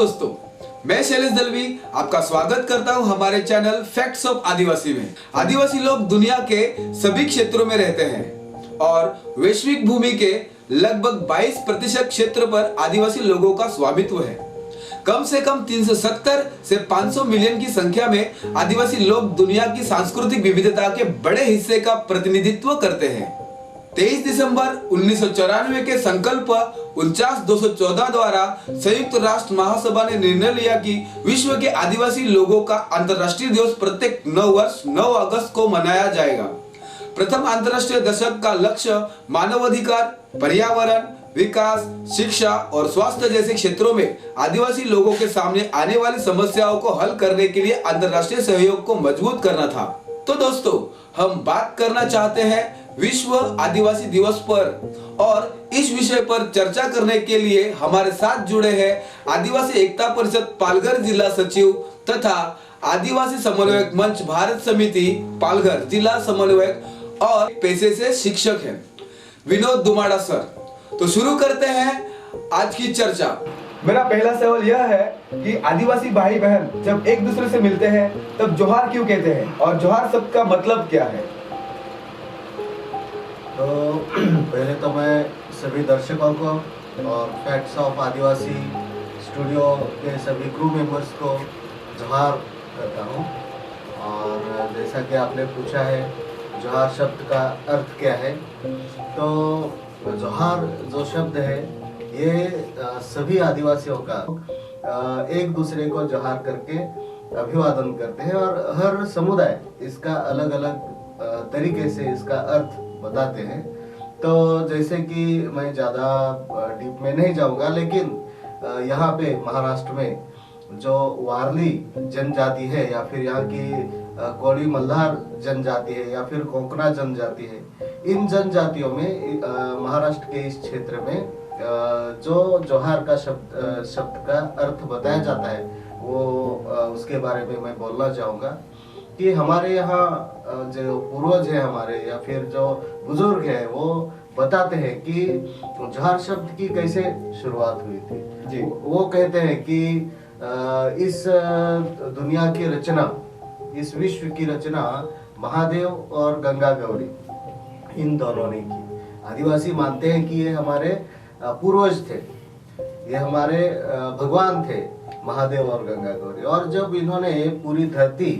दोस्तों, मैं शैलेश दलवी आपका स्वागत करता हूं हमारे चैनल फैक्ट्स ऑफ आदिवासी में। आदिवासी लोग दुनिया के सभी क्षेत्रों में रहते हैं और वैश्विक भूमि के लगभग 22% क्षेत्र पर आदिवासी लोगों का स्वामित्व है। कम से कम 370 से 500 मिलियन की संख्या में आदिवासी लोग दुनिया की सांस्कृतिक विविधता के बड़े हिस्से का प्रतिनिधित्व करते हैं। 23 दिसंबर 1994 के संकल्प 49-214 द्वारा संयुक्त राष्ट्र महासभा ने निर्णय लिया कि विश्व के आदिवासी लोगों का अंतर्राष्ट्रीय दिवस प्रत्येक 9 वर्ष 9 अगस्त को मनाया जाएगा। प्रथम अंतर्राष्ट्रीय दशक का लक्ष्य मानवाधिकार, पर्यावरण, विकास, शिक्षा और स्वास्थ्य जैसे क्षेत्रों में आदिवासी लोगों के सामने आने वाली समस्याओं को हल करने के लिए अंतर्राष्ट्रीय सहयोग को मजबूत करना था। तो दोस्तों, हम बात करना चाहते हैं विश्व आदिवासी दिवस पर, और इस विषय पर चर्चा करने के लिए हमारे साथ जुड़े हैं आदिवासी एकता परिषद पालघर जिला सचिव तथा आदिवासी समन्वयक मंच भारत समिति पालघर जिला समन्वयक और पेशे से शिक्षक हैं विनोद दुमाड़ा सर। तो शुरू करते हैं आज की चर्चा। मेरा पहला सवाल यह है कि आदिवासी भाई बहन जब एक दूसरे से मिलते हैं तब जोहार क्यों कहते हैं और जोहार शब्द का मतलब क्या है? तो पहले तो मैं सभी दर्शकों को और फैक्ट्स ऑफ आदिवासी स्टूडियो के सभी क्रू मेंबर्स को जोहार करता हूँ। और जैसा कि आपने पूछा है जोहार शब्द का अर्थ क्या है, तो जोहार जो शब्द है ये सभी आदिवासियों का एक दूसरे को जोहार करके अभिवादन करते हैं, और हर समुदाय इसका अलग अलग तरीके से इसका अर्थ बताते हैं। तो जैसे कि मैं ज़्यादा डीप में नहीं जाऊंगा, लेकिन यहाँ पे महाराष्ट्र में जो वारली जनजाति है या फिर यहाँ की कोली मल्हार जनजाति है या फिर कोकना जनजाति है, इन जनजातियों में महाराष्ट्र के इस क्षेत्र में जो जोहार का शब्द का अर्थ बताया जाता है वो उसके बारे में मैं बोलना चाहूँगा कि हमारे यहाँ जो पूर्वज है हमारे या फिर जो बुजुर्ग है वो बताते हैं कि जोहार शब्द की कैसे शुरुआत हुई थी जी। वो कहते हैं कि इस दुनिया की रचना, इस विश्व की रचना महादेव और गंगा गौरी इन दोनों ने की। आदिवासी मानते हैं कि ये हमारे पूर्वज थे, ये हमारे भगवान थे, महादेव और गंगा गौरी। और जब इन्होंने पूरी धरती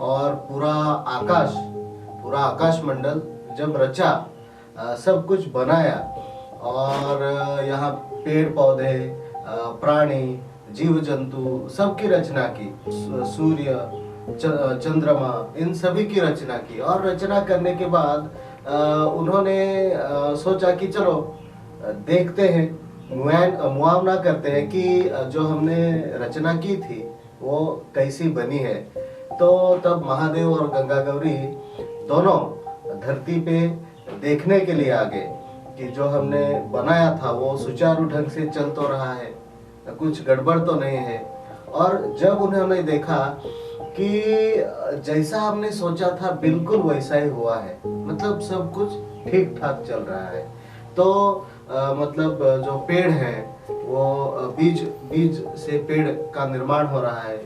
और पूरा आकाश मंडल जब रचा, सब कुछ बनाया, और यहाँ पेड़ पौधे, प्राणी, जीव जंतु सबकी रचना की, सूर्य, चंद्रमा, इन सभी की रचना की। और रचना करने के बाद उन्होंने सोचा कि चलो देखते हैं, मुआवना करते हैं कि जो हमने रचना की थी वो कैसी बनी है। तो तब महादेव और गंगा गौरी दोनों धरती पे देखने के लिए आ गए कि जो हमने बनाया था वो सुचारू ढंग से चल तो रहा है, कुछ गड़बड़ तो नहीं है। और जब उन्होंने देखा कि जैसा हमने सोचा था बिल्कुल वैसा ही हुआ है, मतलब सब कुछ ठीक ठाक चल रहा है। तो मतलब जो पेड़ है वो बीज से पेड़ का निर्माण हो रहा है,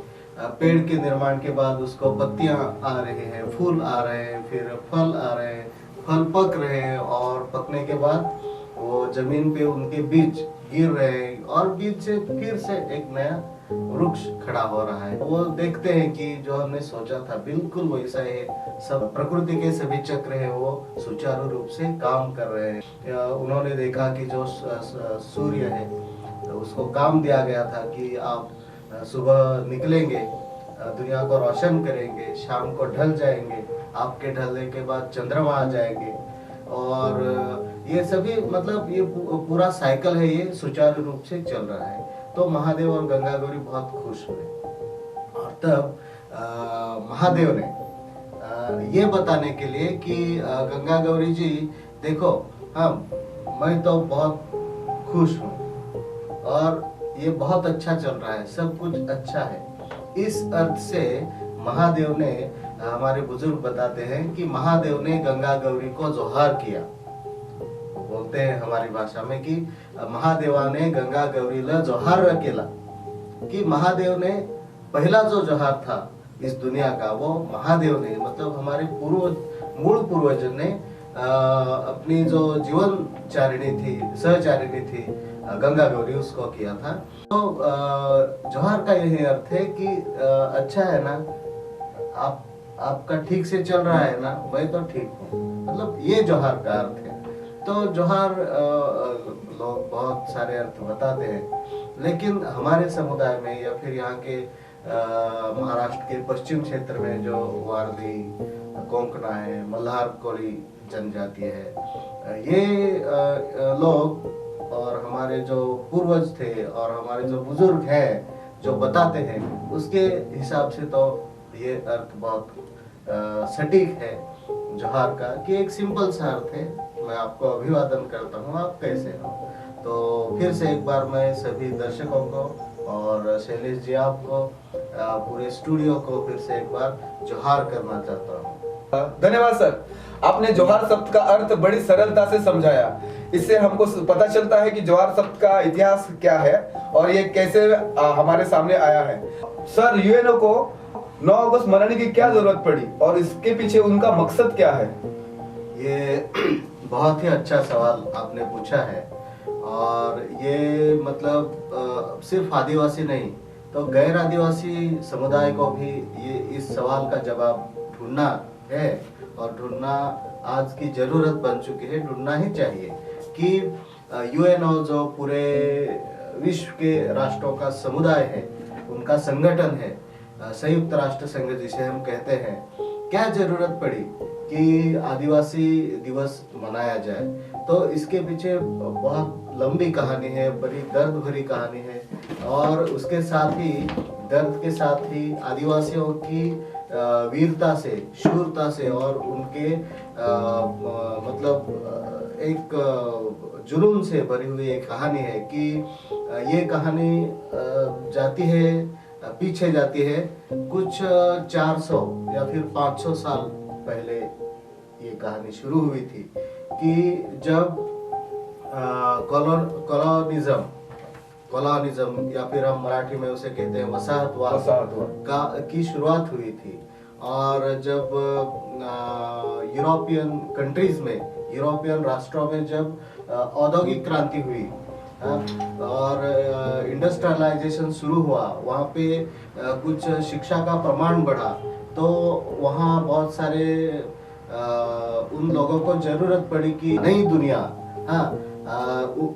पेड़ के निर्माण के बाद उसको पत्तियां आ रहे हैं, फूल आ रहे हैं, फिर फल आ रहे हैं, फल पक रहे हैं, और पकने के बाद वो जमीन पे उनके बीज गिर रहे हैं, और बीज से फिर से एक नया वृक्ष खड़ा हो रहा है। वो देखते हैं कि जो हमने सोचा था बिल्कुल वैसा है, सब प्रकृति के सभी चक्र है वो सुचारू रूप से काम कर रहे हैं। उन्होंने देखा कि जो सूर्य है तो उसको काम दिया गया था कि आप सुबह निकलेंगे, दुनिया को रोशन करेंगे, शाम को ढल जाएंगे, आपके ढलने के बाद चंद्रमा आ जाएंगे, और ये सभी मतलब ये पूरा साइकिल है, ये सुचारू रूप से चल रहा है। तो महादेव और गंगा गौरी बहुत खुश हुए, और तब महादेव ने ये बताने के लिए कि गंगा गौरी जी देखो, मैं तो बहुत खुश हूँ और ये बहुत अच्छा चल रहा है, सब कुछ अच्छा है। इस अर्थ से महादेव ने, हमारे बुजुर्ग बताते हैं कि महादेव ने गंगा गौरी को जोहार किया। बोलते हैं हमारी भाषा में कि महादेवा ने गंगा गौरी ला जोहार केला। कि महादेव ने पहला जो जौहर था इस दुनिया का, वो महादेव ने, मतलब हमारे मूल पूर्वज ने अपनी जो जीवन चारिणी थी, सहचारिणी थी गंगा गौरी, उसको किया था। तो जौहर का यही अर्थ है कि अच्छा है ना, आपका ठीक से चल रहा है ना, मैं तो ठीक हूँ, मतलब ये जौहर का अर्थ है। तो जौहर लोग बहुत सारे अर्थ बताते हैं, लेकिन हमारे समुदाय में या फिर यहाँ के महाराष्ट्र के पश्चिम क्षेत्र में जो वारली, कोंकणा है, मल्हार कोली जनजाति है, ये लोग और हमारे जो पूर्वज थे और हमारे जो बुजुर्ग हैं जो बताते हैं, उसके हिसाब से तो ये अर्थ बहुत सटीक है जौहर का, कि एक सिंपल सा अर्थ है, मैं आपको अभिवादन करता हूँ, आप कैसे हो। तो फिर से एक बार मैं सभी दर्शकों को और शैलेश जी आपको, पूरे स्टूडियो को फिर से एक बार जौहर करना चाहता हूँ। धन्यवाद सर, आपने जौहर शब्द का अर्थ बड़ी सरलता से समझाया। इससे हमको पता चलता है कि जौहर शब्द का इतिहास क्या है और ये कैसे हमारे सामने आया है। सर, यूएनओ को 9 अगस्त मनाने की क्या जरूरत पड़ी और इसके पीछे उनका मकसद क्या है? ये बहुत ही अच्छा सवाल आपने पूछा है, और ये मतलब सिर्फ आदिवासी नहीं तो गैर आदिवासी समुदाय को भी ये इस सवाल का जवाब ढूंढना है, और ढूंढना आज की जरूरत बन चुकी है, ढूंढना ही चाहिए कि यूएनओ जो पूरे विश्व के राष्ट्रों का समुदाय है, उनका संगठन है, संयुक्त राष्ट्र संघ जिसे हम कहते हैं, क्या जरूरत पड़ी कि आदिवासी दिवस मनाया जाए। तो इसके पीछे बहुत लंबी कहानी है, बड़ी दर्द भरी कहानी है, और उसके साथ ही दर्द के साथ ही आदिवासियों की वीरता से, शूरता से और उनके मतलब एक जुनून से भरी हुई एक कहानी है कि ये कहानी जाती है, पीछे जाती है कुछ 400 या फिर 500 साल पहले। ये कहानी शुरू हुई थी कि जब कॉलोनिज्म या फिर हम मराठी में उसे कहते हैं वसाहतवाद का की शुरुआत हुई थी, और जब यूरोपियन कंट्रीज में, यूरोपियन राष्ट्रों में जब औद्योगिक क्रांति हुई और इंडस्ट्रियलाइजेशन शुरू हुआ, वहाँ पे कुछ शिक्षा का प्रमाण बढ़ा, तो वहाँ बहुत सारे उन लोगों को जरूरत पड़ी कि नई दुनिया,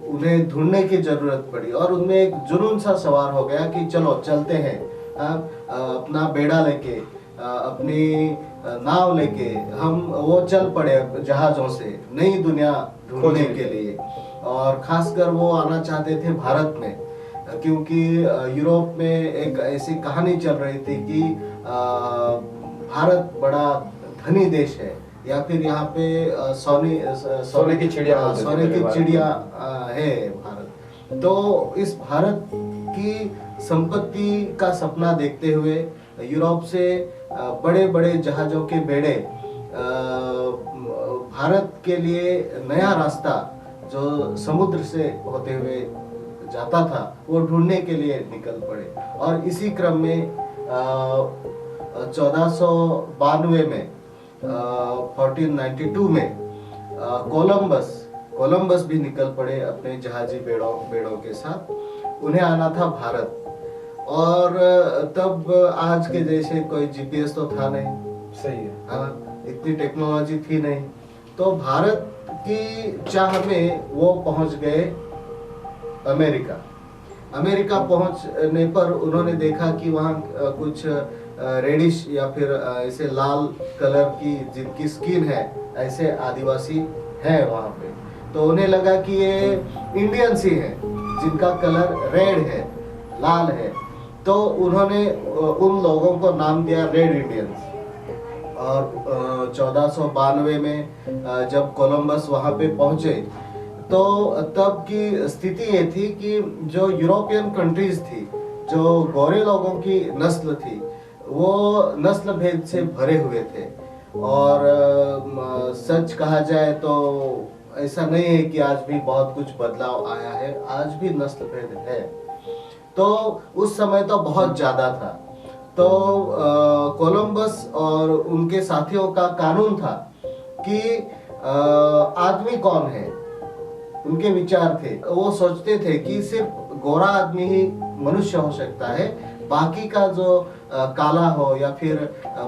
उन्हें ढूंढने की जरूरत पड़ी, और उनमें एक जुनून सा सवार हो गया कि चलो चलते हैं, अपना बेड़ा लेके, अपनी नाव लेके हम वो चल पड़े जहाजों से नई दुनिया ढूंढने के लिए। और खासकर वो आना चाहते थे भारत में, क्योंकि यूरोप में एक ऐसी कहानी चल रही थी कि भारत बड़ा धनी देश है, या फिर यहाँ पे सोने की चिड़िया है भारत। तो इस भारत की संपत्ति का सपना देखते हुए यूरोप से बड़े बड़े जहाजों के बेड़े भारत के लिए नया रास्ता जो समुद्र से होते हुए जाता था, वो ढूंढने के लिए निकल पड़े। और इसी क्रम में 1492 में 1492 में कोलंबस भी निकल पड़े अपने जहाजी बेड़ों के साथ। उन्हें आना था भारत, और तब आज के जैसे कोई जीपीएस तो था नहीं, सही है, हाँ, इतनी टेक्नोलॉजी थी नहीं। तो भारत की चाह में वो पहुंच गए अमेरिका पहुंचने पर उन्होंने देखा कि वहाँ कुछ रेडिश या फिर ऐसे लाल कलर की जिनकी स्किन है, ऐसे आदिवासी है वहाँ पे। तो उन्हें लगा कि ये इंडियंस ही है जिनका कलर रेड है, लाल है। तो उन्होंने उन लोगों को नाम दिया रेड इंडियंस। और 1492 में जब कोलंबस वहाँ पे पहुँचे, तो तब की स्थिति ये थी कि जो यूरोपियन कंट्रीज थी, जो गोरे लोगों की नस्ल थी, वो नस्ल भेद से भरे हुए थे। और सच कहा जाए तो ऐसा नहीं है कि आज भी बहुत कुछ बदलाव आया है, आज भी नस्ल भेद है। तो उस समय तो बहुत ज़्यादा था। तो कोलंबस और उनके साथियों का कानून था कि आदमी कौन है, उनके विचार थे। वो सोचते थे कि सिर्फ गोरा आदमी ही मनुष्य हो सकता है, बाकी का जो काला हो या फिर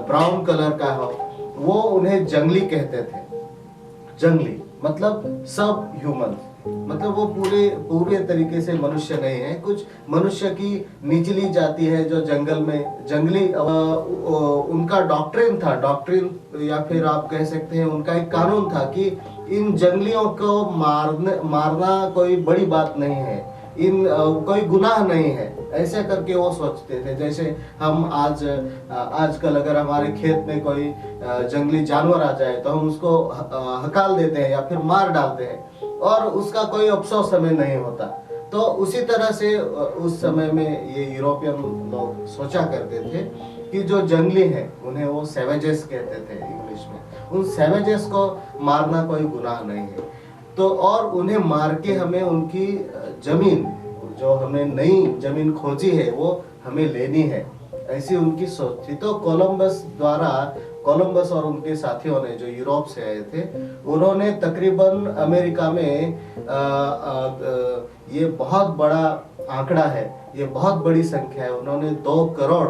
ब्राउन कलर का हो वो उन्हें जंगली कहते थे। जंगली मतलब सब ह्यूमन, मतलब वो पूरे तरीके से मनुष्य नहीं है। कुछ मनुष्य की निचली जाति है जो जंगल में जंगली उनका डॉक्ट्रिन या फिर आप कह सकते हैं उनका एक कानून था कि इन जंगलियों को मारना कोई बड़ी बात नहीं है, कोई गुनाह नहीं है, ऐसे करके वो सोचते थे। जैसे हम आजकल अगर हमारे खेत में कोई जंगली जानवर आ जाए तो हम उसको हकाल देते हैं या फिर मार डालते हैं और उसका कोई अफसोस हमें नहीं होता। तो उसी तरह से उस समय में ये यूरोपियन लोग सोचा करते थे कि जो जंगली हैं उन्हें वो सैवेजेस कहते थे इंग्लिश में, उन सैवेजेस को मारना कोई गुनाह नहीं है। तो और उन्हें मार के हमें उनकी जमीन, जो हमने नई जमीन खोजी है वो हमें लेनी है, ऐसी उनकी सोच थी। तो कोलंबस और उनके साथियों ने जो यूरोप से आए थे उन्होंने तकरीबन अमेरिका में ये बहुत बड़ा आंकड़ा है, ये बहुत बड़ी संख्या है, उन्होंने 2 करोड़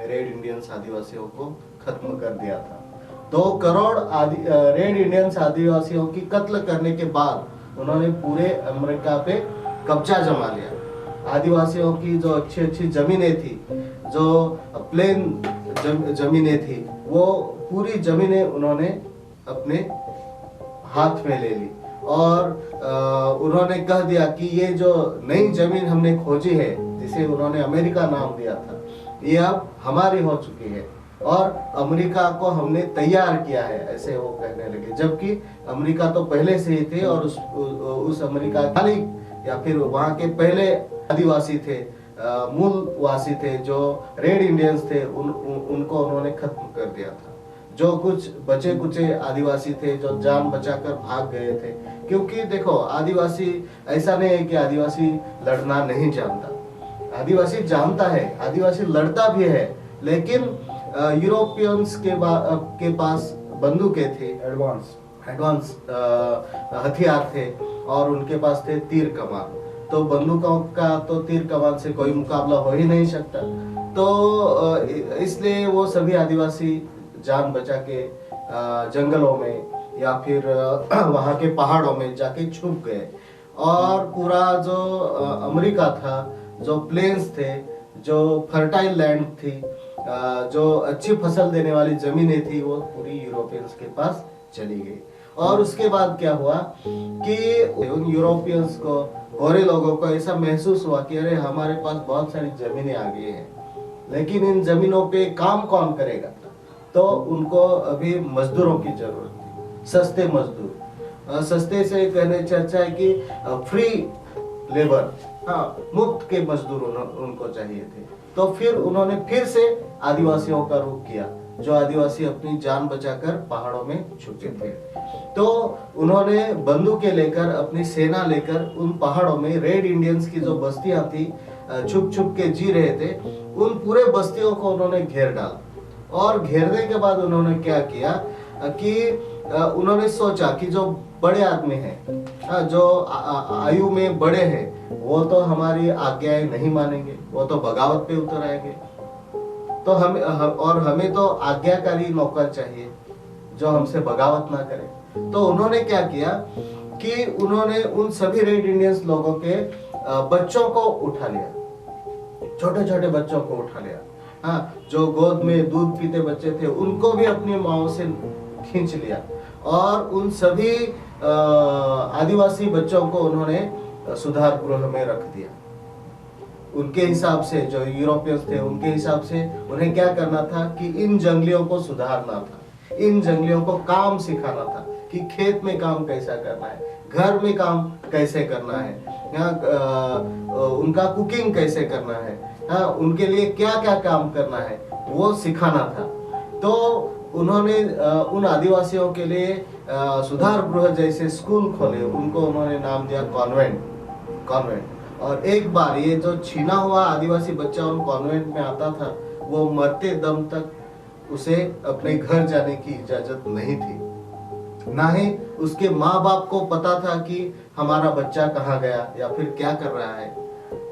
रेड इंडियंस आदिवासियों को खत्म कर दिया था। 2 करोड़ रेड इंडियंस आदिवासियों की कत्ल करने के बाद उन्होंने पूरे अमेरिका पे कब्जा जमा लिया। आदिवासियों की जो अच्छी जमीनें थी, जो प्लेन जमीनें थी, वो पूरी जमीनें उन्होंने अपने हाथ में ले ली और उन्होंने कह दिया कि ये जो नई जमीन हमने खोजी है, जिसे उन्होंने अमेरिका नाम दिया था, ये अब हमारी हो चुकी है और अमेरिका को हमने तैयार किया है, ऐसे वो कहने लगे। जबकि अमेरिका तो पहले से ही थे और उस अमेरिका मालिक या फिर वहाँ के पहले आदिवासी थे, मूल वासी थे, जो रेड इंडियंस थे, उनको उन्होंने खत्म कर दिया था। जो कुछ बचे कुचे आदिवासी थे जो जान बचाकर भाग गए थे, क्योंकि देखो आदिवासी ऐसा नहीं है कि आदिवासी लड़ना नहीं जानता, आदिवासी जानता है, आदिवासी लड़ता भी है, लेकिन यूरोपियंस के पास बंदूकें थी, एडवांस हथियार थे और उनके पास थे तीर कमान। तो बंदूकों का तो तीर कमान से कोई मुकाबला हो ही नहीं सकता। तो इसलिए वो सभी आदिवासी जान बचा के जंगलों में या फिर वहाँ के पहाड़ों में जाके छुप गए और पूरा जो अमेरिका था, जो प्लेन्स थे, जो फर्टाइल लैंड थी, जो अच्छी फसल देने वाली जमीनें थी, वो पूरी यूरोपियंस के पास चली गई। और उसके बाद क्या हुआ कि उन यूरोपियंस को, गोरे लोगों को ऐसा महसूस हुआ कि अरे हमारे पास बहुत सारी जमीनें आ गई हैं, लेकिन इन जमीनों पे काम कौन करेगा? तो उनको अभी मजदूरों की जरूरत थी, सस्ते मजदूर। सस्ते से कहने चर्चा है कि फ्री लेबर, हाँ, मुफ्त के मजदूर उनको चाहिए थे। तो फिर उन्होंने फिर से आदिवासियों का रुख किया, जो आदिवासी अपनी जान बचाकर पहाड़ों में छुपे थे। तो उन्होंने बंदूकें लेकर, अपनी सेना लेकर उन पहाड़ों में रेड इंडियंस की जो बस्तियां थी, छुप छुप के जी रहे थे, उन पूरे बस्तियों को उन्होंने घेर डाला। और घेरने के बाद उन्होंने क्या किया कि उन्होंने सोचा कि जो बड़े आदमी हैं, जो आयु में बड़े हैं, वो तो हमारी आज्ञाएं नहीं मानेंगे, वो तो बगावत पे उतर आएंगे। तो हमें तो आज्ञाकारी नौकर चाहिए जो हमसे बगावत ना करे। तो उन्होंने क्या किया कि उन्होंने उन सभी रेड इंडियंस लोगों के बच्चों को उठा लिया, छोटे छोटे बच्चों को उठा लिया। हाँ, जो गोद में दूध पीते बच्चे थे उनको भी अपनी माओ से खींच लिया और उन सभी आदिवासी बच्चों को उन्होंने सुधार गृह में रख दिया। उनके हिसाब से, जो यूरोपियंस थे उनके हिसाब से उन्हें क्या करना था कि इन जंगलियों को सुधारना था, इन जंगलियों को काम सिखाना था कि खेत में काम कैसा करना है, घर में काम कैसे करना है, उनका कुकिंग कैसे करना है, उनके लिए क्या क्या काम करना है, वो सिखाना था। तो उन्होंने उन आदिवासियों के लिए सुधार गृह जैसे स्कूल खोले, उनको उन्होंने नाम दिया कॉन्वेंट। और एक बार ये जो छीना हुआ आदिवासी बच्चा उन कॉन्वेंट में आता था, वो मरते दम तक उसे अपने घर जाने की इजाजत नहीं थी। ना ही उसके माँ बाप को पता था कि हमारा बच्चा कहाँ गया या फिर क्या कर रहा है,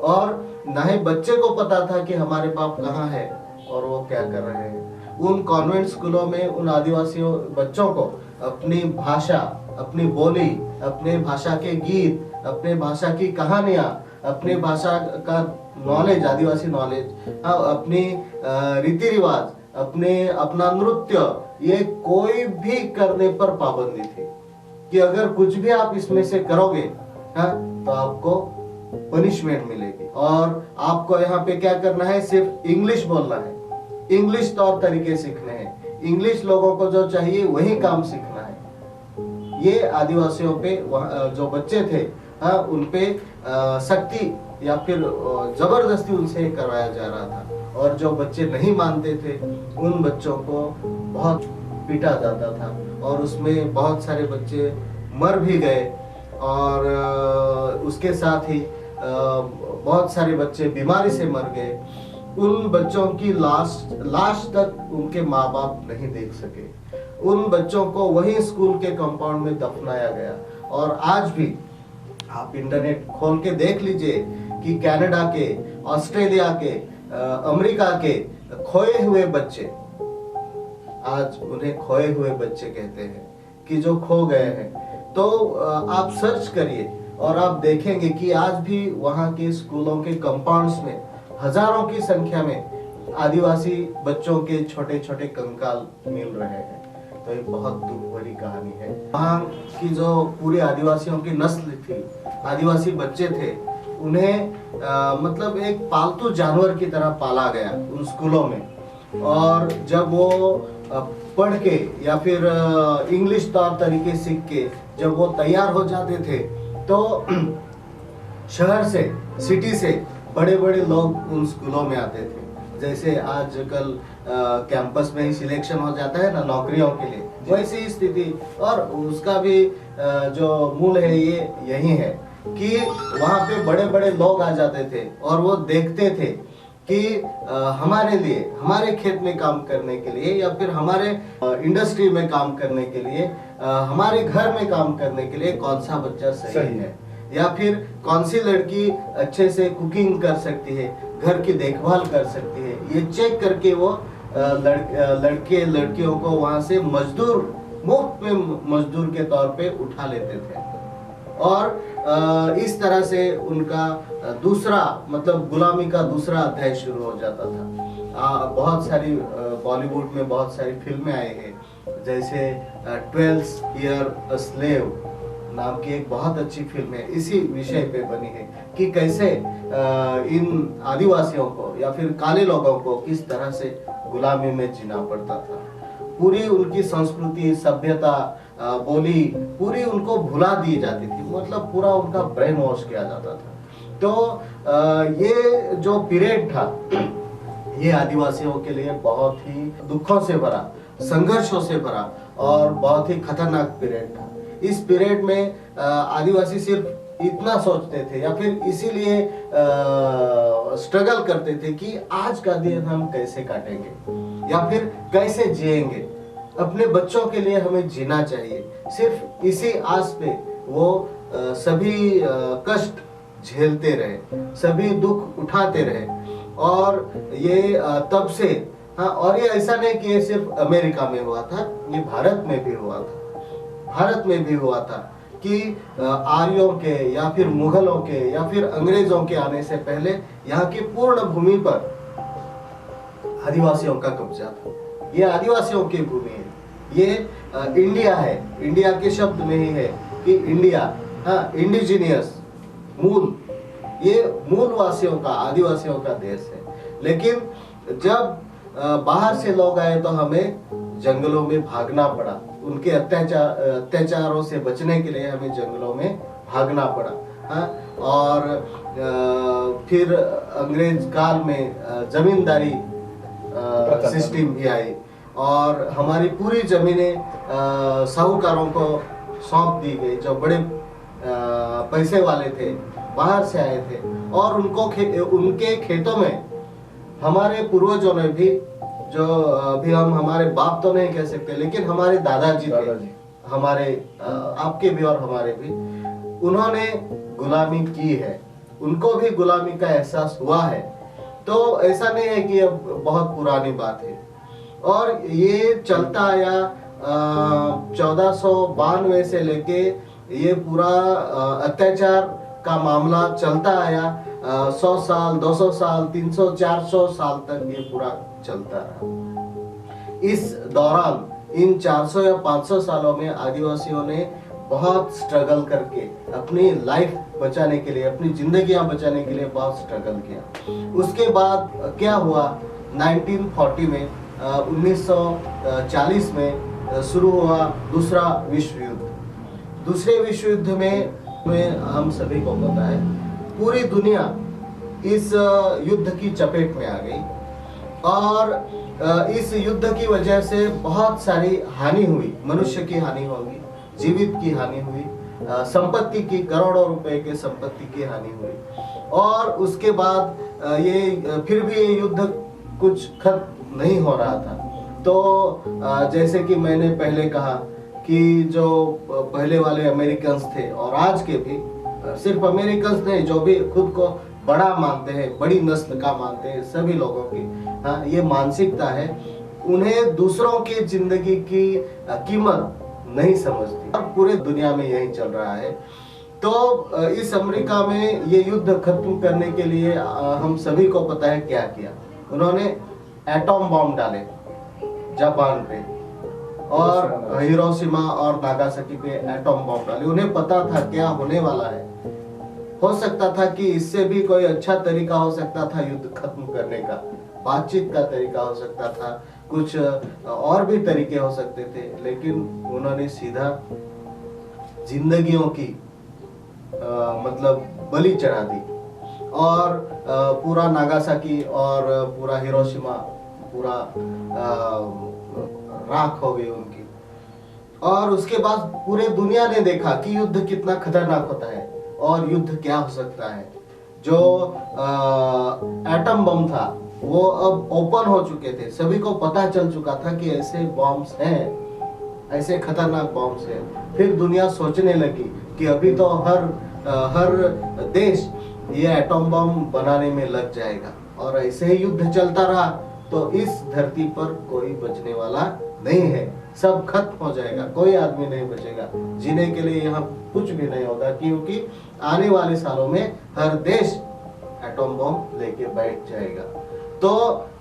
और ना ही बच्चे को पता था कि हमारे बाप कहाँ है और वो क्या कर रहे हैं। उन कॉन्वेंट स्कूलों में उन आदिवासियों बच्चों को अपनी भाषा, अपनी बोली, अपने भाषा के गीत, अपने भाषा की कहानियां, अपने भाषा का नॉलेज, आदिवासी नॉलेज, अपनी रीति रिवाज, अपना नृत्य, ये कोई भी करने पर पाबंदी थी कि अगर कुछ भी आप इसमें से करोगे तो आपको पनिशमेंट मिलेगी। और आपको यहाँ पे क्या करना है, सिर्फ इंग्लिश बोलना है, इंग्लिश तौर तरीके सीखने हैं, इंग्लिश लोगों को जो चाहिए वही काम सीखना है। ये आदिवासियों पे जो बच्चे थे उन पे सख्ती या फिर जबरदस्ती उनसे करवाया जा रहा था, और जो बच्चे नहीं मानते थे उन बच्चों को बहुत पीटा जाता था, और उसमें बहुत सारे बच्चे मर भी गए, और उसके साथ ही बहुत सारे बच्चे बीमारी से मर गए। उन बच्चों की लाश तक उनके माँ बाप नहीं देख सके। उन बच्चों को वही स्कूल के कंपाउंड में दफनाया गया। और आज भी आप इंटरनेट खोल के देख लीजिए कि कनाडा के, ऑस्ट्रेलिया के, अमेरिका के खोए हुए बच्चे, आज उन्हें खोए हुए बच्चे कहते हैं कि जो खो गए हैं। तो आप सर्च करिए और आप देखेंगे कि आज भी वहाँ के स्कूलों के कंपाउंड्स में हजारों की संख्या में आदिवासी बच्चों के छोटे छोटे कंकाल मिल रहे हैं। तो ये बहुत दुख भरी कहानी है। वहाँ की जो पूरी आदिवासियों की नस्ल थी, आदिवासी बच्चे थे, उन्हें मतलब एक पालतू जानवर की तरह पाला गया उन स्कूलों में। और जब वो पढ़ के या फिर इंग्लिश तौर तरीके सीख के जब वो तैयार हो जाते थे, तो शहर से, सिटी से बड़े बड़े लोग उन स्कूलों में आते थे। जैसे आजकल कैंपस में ही सिलेक्शन हो जाता है ना नौकरियों के लिए, वैसी ही स्थिति। और उसका भी जो मूल है ये यही है कि वहाँ पे बड़े बड़े लोग आ जाते थे और वो देखते थे कि हमारे लिए, हमारे खेत में काम करने के लिए या फिर हमारे इंडस्ट्री में काम करने के लिए, हमारे घर में काम करने के लिए कौन सा बच्चा सही है, या फिर कौन सी लड़की अच्छे से कुकिंग कर सकती है, घर की देखभाल कर सकती है। ये चेक करके वो लड़के लड़कियों को वहां से मजदूर, मुफ्त में मजदूर के तौर पे उठा लेते थे। और इस तरह से उनका दूसरा, मतलब गुलामी का दूसरा अध्याय शुरू हो जाता था। बहुत सारी बॉलीवुड में बहुत सारी फिल्में आई हैं, जैसे 12 ईयर अ स्लेव नाम की एक बहुत अच्छी फिल्म है, इसी विषय पे बनी है कि कैसे इन आदिवासियों को या फिर काले लोगों को किस तरह से गुलामी में जीना पड़ता था। पूरी उनकी संस्कृति, सभ्यता, बोली पूरी उनको भुला दी जाती थी, मतलब पूरा उनका ब्रेन वॉश किया जाता था। तो ये जो पीरियड था ये आदिवासियों के लिए बहुत ही दुखों से भरा, संघर्षों से भरा और बहुत ही खतरनाक पीरियड था। इस पीरियड में आदिवासी सिर्फ इतना सोचते थे या फिर इसीलिए स्ट्रगल करते थे कि आज का दिन हम कैसे काटेंगे या फिर कैसे जिएंगे, अपने बच्चों के लिए हमें जीना चाहिए। सिर्फ इसी आस पे वो सभी कष्ट झेलते रहे, सभी दुख उठाते रहे। और ये तब से, हाँ, और ये ऐसा नहीं कि ये सिर्फ अमेरिका में हुआ था, ये भारत में भी हुआ था। भारत में भी हुआ था कि आर्यों के या फिर मुगलों के या फिर अंग्रेजों के आने से पहले यहाँ की पूर्ण भूमि पर आदिवासियों का कब्जा था। ये आदिवासियों की भूमि है, ये इंडिया है। इंडिया के शब्द में ही है कि इंडिया, हाँ, इंडिजिनियस, मूल, ये मूल वासियों का, आदिवासियों का देश है। लेकिन जब बाहर से लोग आए तो हमें जंगलों में भागना पड़ा, उनके अत्याचारों से बचने के लिए हमें जंगलों में भागना पड़ा। हाँ, और फिर अंग्रेज काल में जमींदारी सिस्टम भी आई और हमारी पूरी जमीनें साहूकारों को सौंप दी गई। जो बड़े पैसे वाले थे बाहर से आए थे और उनके खेतों में हमारे पूर्वजों ने भी, जो अभी हम हमारे बाप तो नहीं कह सकते, लेकिन हमारे दादाजी थे, हमारे आपके भी और हमारे भी, उन्होंने गुलामी की है, उनको भी गुलामी का एहसास हुआ है। तो ऐसा नहीं है कि अब बहुत पुरानी बात है, और ये चलता आया 1492 से लेके ये पूरा अत्याचार का मामला चलता आया 100 साल, 200 साल, 300, 400 साल तक ये पूरा चलता रहा। इस दौरान इन 400 या 500 सालों में आदिवासियों ने बहुत स्ट्रगल करके अपनी लाइफ बचाने के लिए, अपनी जिंदगियां बचाने के लिए बहुत स्ट्रगल किया। उसके बाद क्या हुआ, 1940 में 1940 में शुरू हुआ दूसरा विश्व युद्ध। दूसरे विश्व युद्ध में हम सभी को पता है पूरी दुनिया इस युद्ध की चपेट में आ गई, और इस युद्ध की वजह से बहुत सारी हानि हुई, मनुष्य की हानि होगी, जीवित की हानि हुई, संपत्ति की, करोड़ों रुपए के संपत्ति की हानि हुई। और उसके बाद ये फिर भी ये युद्ध कुछ खत्म नहीं हो रहा था। तो जैसे कि मैंने पहले कहा कि जो पहले वाले अमेरिकन्स थे और आज के भी, सिर्फ अमेरिकन्स नहीं, जो भी खुद को बड़ा मानते हैं, बड़ी नस्ल का मानते हैं, सभी लोगों की हाँ ये मानसिकता है, उन्हें दूसरों की जिंदगी की कीमत नहीं समझती, और पूरे दुनिया में यही चल रहा है। तो इस अमेरिका में ये युद्ध खत्म करने के लिए हम सभी को पता है क्या किया, उन्होंने एटॉम बॉम्ब डाले जापान पे, और हिरोशिमा और नागासाकी पे एटॉम बॉम्ब डाले। उन्हें पता था क्या होने वाला है। हो सकता था कि इससे भी कोई अच्छा तरीका हो सकता था युद्ध खत्म करने का, बातचीत का तरीका हो सकता था, कुछ और भी तरीके हो सकते थे, लेकिन उन्होंने सीधा जिंदगियों की मतलब बलि चढ़ा दी, और पूरा नागासाकी और पूरा हिरोशिमा पूरा राख हो गई उनकी। और उसके बाद पूरे दुनिया ने देखा कि युद्ध कितना खतरनाक होता है और युद्ध क्या हो सकता है। जो एटम बम था वो अब ओपन हो चुके थे, सभी को पता चल चुका था कि ऐसे बॉम्ब्स हैं, ऐसे खतरनाक बॉम्ब्स हैं। फिर दुनिया सोचने लगी कि अभी तो हर देश ये एटम बम बनाने में लग जाएगा, और ऐसे ही युद्ध चलता रहा तो इस धरती पर कोई बचने वाला नहीं है, सब खत्म हो जाएगा, कोई आदमी नहीं बचेगा, जीने के लिए यहाँ कुछ भी नहीं होगा, क्योंकि आने वाले सालों में हर देश एटम बम लेके बैठ जाएगा। तो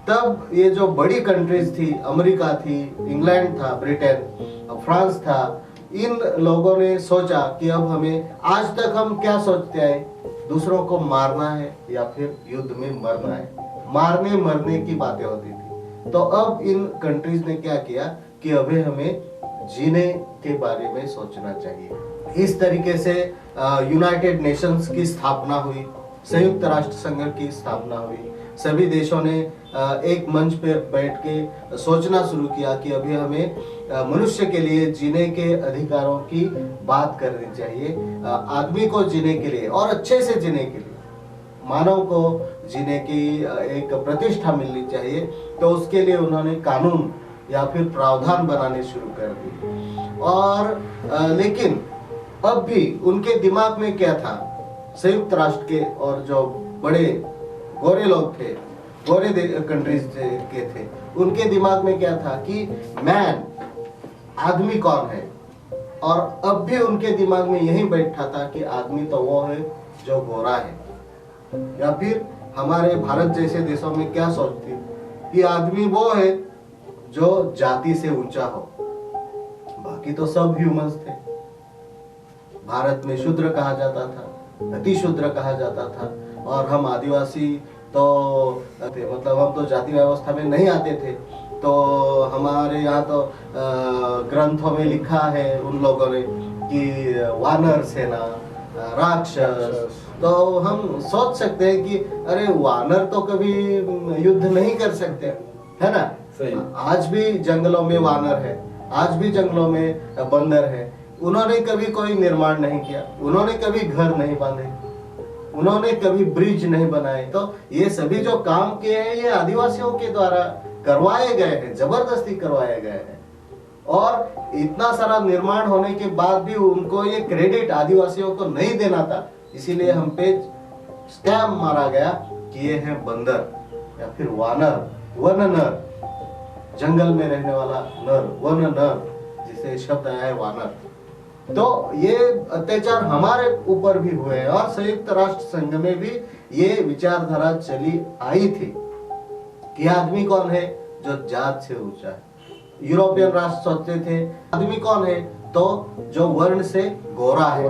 तब ये जो बड़ी कंट्रीज थी, अमेरिका थी, इंग्लैंड था, ब्रिटेन, फ्रांस था, इन लोगों ने सोचा कि अब हमें, आज तक हम क्या सोचते आए, दूसरों को मारना है या फिर युद्ध में मरना है, मारने मरने की बातें होती थी। तो अब इन कंट्रीज ने क्या किया कि अभी हमें जीने के बारे में सोचना चाहिए। इस तरीके से यूनाइटेड नेशंस की स्थापना हुई, संयुक्त राष्ट्र संघ की स्थापना हुई। सभी देशों ने एक मंच पर बैठ के सोचना शुरू किया कि अभी हमें मनुष्य के लिए जीने के अधिकारों की बात करनी चाहिए, आदमी को जीने के लिए और अच्छे से जीने के लिए, मानव को जीने की एक प्रतिष्ठा मिलनी चाहिए। तो उसके लिए उन्होंने कानून या फिर प्रावधान बनाने शुरू कर दिए। और लेकिन अब भी उनके दिमाग में क्या था, संयुक्त राष्ट्र के और जो बड़े गोरे लोग थे, गोरे कंट्रीज के थे, उनके दिमाग में क्या था कि मैन, आदमी कौन है। और अब भी उनके दिमाग में यही बैठा था कि आदमी तो वो है जो गोरा है। या फिर हमारे भारत जैसे देशों में क्या सोचती कि आदमी वो है जो जाति से ऊंचा हो, बाकी तो सब ह्यूमंस थे। भारत में शूद्र कहा जाता था, अति शूद्र कहा जाता था, और हम आदिवासी तो मतलब हम तो जाति व्यवस्था में नहीं आते थे। तो हमारे यहाँ तो ग्रंथों में लिखा है उन लोगों ने कि वानर सेना, राक्षस। तो हम सोच सकते हैं कि अरे वानर तो कभी युद्ध नहीं कर सकते, है ना। सही। आज भी जंगलों में वानर है, आज भी जंगलों में बंदर है। उन्होंने कभी कोई निर्माण नहीं किया, उन्होंने कभी घर नहीं बांधे, उन्होंने कभी ब्रिज नहीं बनाए। तो ये सभी जो काम किए हैं ये आदिवासियों के द्वारा करवाए गए हैं, जबरदस्ती करवाए गए हैं। और इतना सारा निर्माण होने के बाद भी उनको ये क्रेडिट आदिवासियों को नहीं देना था, इसीलिए हम पे स्टैम्प मारा गया कि ये है बंदर या फिर वानर, वन नर, जंगल में रहने वाला नर, वन नर, जिसे शब्द आया है वानर। तो ये अत्याचार हमारे ऊपर भी हुए हैं और संयुक्त राष्ट्र संघ में भी ये विचारधारा चली आई थी कि आदमी कौन है जो जात से ऊंचा है। यूरोपियन राष्ट्र सोचते थे आदमी कौन है तो जो वर्ण से गोरा है,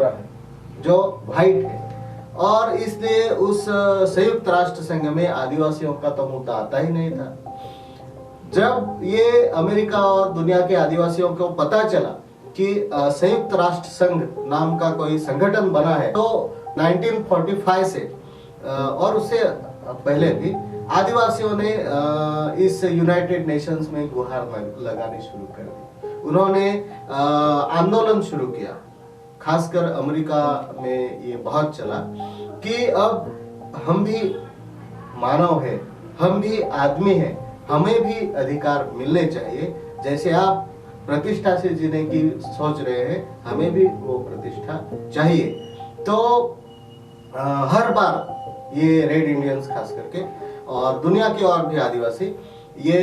जो व्हाइट है। और इसलिए उस संयुक्त राष्ट्र संघ में आदिवासियों का तो मुद्दा आता ही नहीं था। जब ये अमेरिका और दुनिया के आदिवासियों को पता चला कि संयुक्त राष्ट्र संघ नाम का कोई संगठन बना है, तो 1945 से और उससे पहले भी आदिवासियों ने इस यूनाइटेड नेशंस में गुहार लगानी शुरू कर दी। उन्होंने आंदोलन शुरू किया, खासकर अमेरिका में ये बहुत चला कि अब हम भी मानव हैं, हम भी आदमी हैं, हमें भी अधिकार मिलने चाहिए। जैसे आप प्रतिष्ठा से जीने की सोच रहे हैं, हमें भी वो प्रतिष्ठा चाहिए। तो हर बार ये रेड इंडियंस खास करके और दुनिया के और भी आदिवासी ये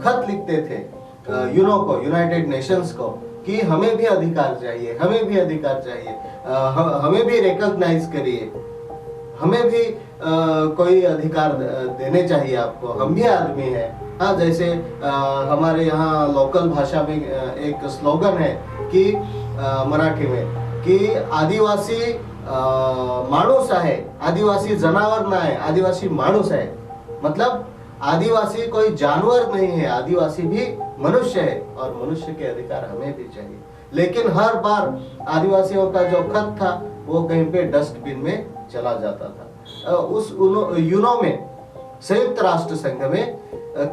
खत लिखते थे यूनो को, यूनाइटेड नेशंस को, कि हमें भी अधिकार चाहिए, हमें भी अधिकार चाहिए, हमें भी रिकॉग्नाइज करिए, हमें भी कोई अधिकार देने चाहिए आपको, हम भी आदमी हैं। हाँ, जैसे हमारे यहाँ लोकल भाषा में एक स्लोगन है कि मराठी में कि आदिवासी माणूस आहे, आदिवासी जनावर ना है, आदिवासी माणूस है। मतलब आदिवासी कोई जानवर नहीं है, आदिवासी भी मनुष्य है और मनुष्य के अधिकार हमें भी चाहिए। लेकिन हर बार आदिवासियों का जो खत था वो कहीं पे डस्टबिन में चला जाता था। उस यूनो में, संयुक्त राष्ट्र संघ में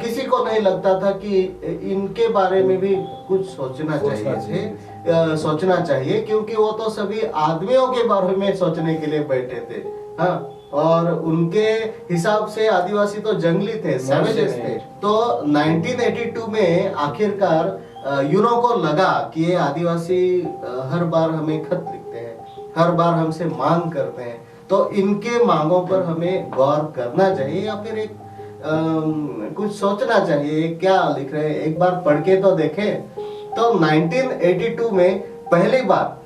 किसी को नहीं लगता था कि इनके बारे में भी कुछ सोचना सोचना चाहिए, क्योंकि वो तो सभी आदमियों के बारे में सोचने के लिए बैठे थे। हाँ, और उनके हिसाब से आदिवासी तो जंगली थे, सैवेजेस थे। तो 1982 में आखिरकार यूनो को लगा कि ये आदिवासी हर बार हमें खत लिखते हैं, हर बार हमसे मांग करते हैं, तो इनके मांगों पर हमें गौर करना चाहिए या फिर एक कुछ सोचना चाहिए, क्या लिख रहे हैं, एक बार पढ़ के तो देखें। तो 1982 में पहली बार,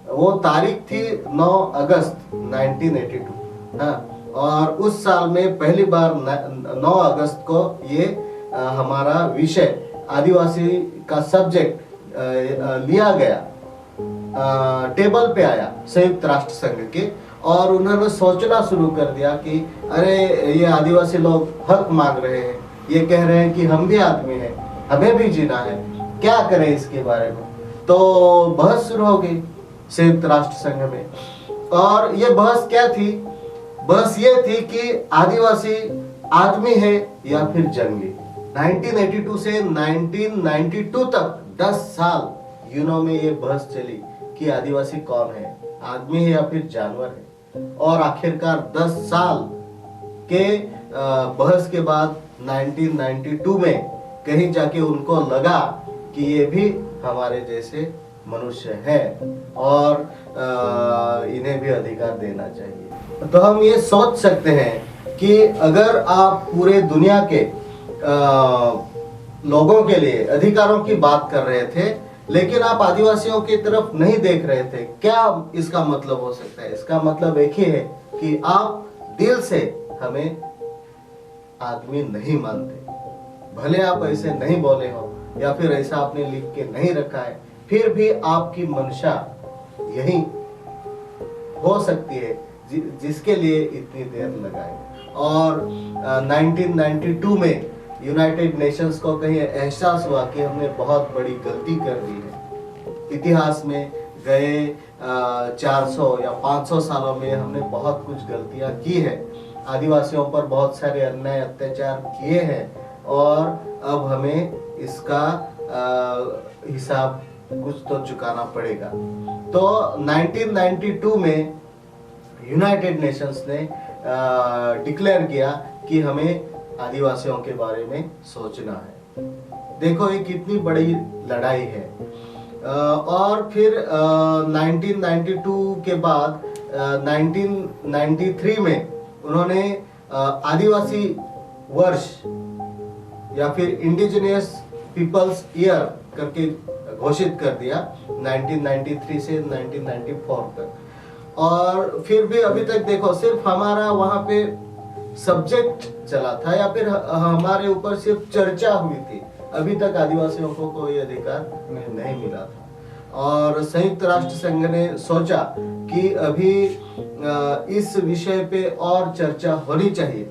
वो तारीख थी 9 अगस्त 1982। हाँ, और उस साल में पहली बार 9 अगस्त को ये हमारा विषय आदिवासी का सब्जेक्ट लिया गया, टेबल पे आया संयुक्त राष्ट्र संघ के। और उन्होंने सोचना शुरू कर दिया कि अरे ये आदिवासी लोग हक मांग रहे हैं, ये कह रहे हैं कि हम भी आदमी हैं, हमें भी जीना है, क्या करें इसके बारे में। तो बहस शुरू हो गई संयुक्त राष्ट्र संघ में। और ये बहस क्या थी? बहस ये थी कि आदिवासी आदमी है या फिर जंगली। 1982 से 1992 तक 10 साल यूनो में ये बहस चली कि आदिवासी कौन है, आदमी है या फिर जानवर है। और आखिरकार 10 साल के बहस के बाद 1992 में कहीं जाके उनको लगा कि ये भी हमारे जैसे मनुष्य है और इन्हें भी अधिकार देना चाहिए। तो हम ये सोच सकते हैं कि अगर आप पूरे दुनिया के लोगों के लिए अधिकारों की बात कर रहे थे, लेकिन आप आदिवासियों की तरफ नहीं देख रहे थे, क्या इसका मतलब हो सकता है? इसका मतलब एक ही है कि आप दिल से हमें आदमी नहीं मानते। भले आप ऐसे नहीं बोले हो या फिर ऐसा आपने लिख के नहीं रखा है, फिर भी आपकी मंशा यही हो सकती है जिसके लिए इतनी देर लगाए। और 1992 में यूनाइटेड नेशंस को कहीं एहसास हुआ कि हमने बहुत बड़ी गलती कर दी है। इतिहास में गए 400 या 500 सालों में हमने बहुत कुछ गलतियां की है, आदिवासियों पर बहुत सारे अन्याय अत्याचार किए हैं और अब हमें इसका हिसाब कुछ तो चुकाना पड़ेगा। तो 1992 में यूनाइटेड नेशंस ने डिक्लेयर किया कि हमें आदिवासियों के बारे में सोचना है। देखो ये कितनी बड़ी लड़ाई है। और फिर 1992 के बाद 1993 में उन्होंने आदिवासी वर्ष या फिर इंडिजिनियस पीपल्स ईयर करके घोषित कर दिया 1993 से 1994 तक। और फिर भी अभी तक देखो सिर्फ हमारा वहाँ पे सब्जेक्ट चला था या फिर हमारे ऊपर सिर्फ चर्चा हुई थी, अभी तक आदिवासियों को कोई अधिकार नहीं मिला था। और संयुक्त राष्ट्र संघ ने सोचा कि अभी इस विषय पे और चर्चा होनी चाहिए।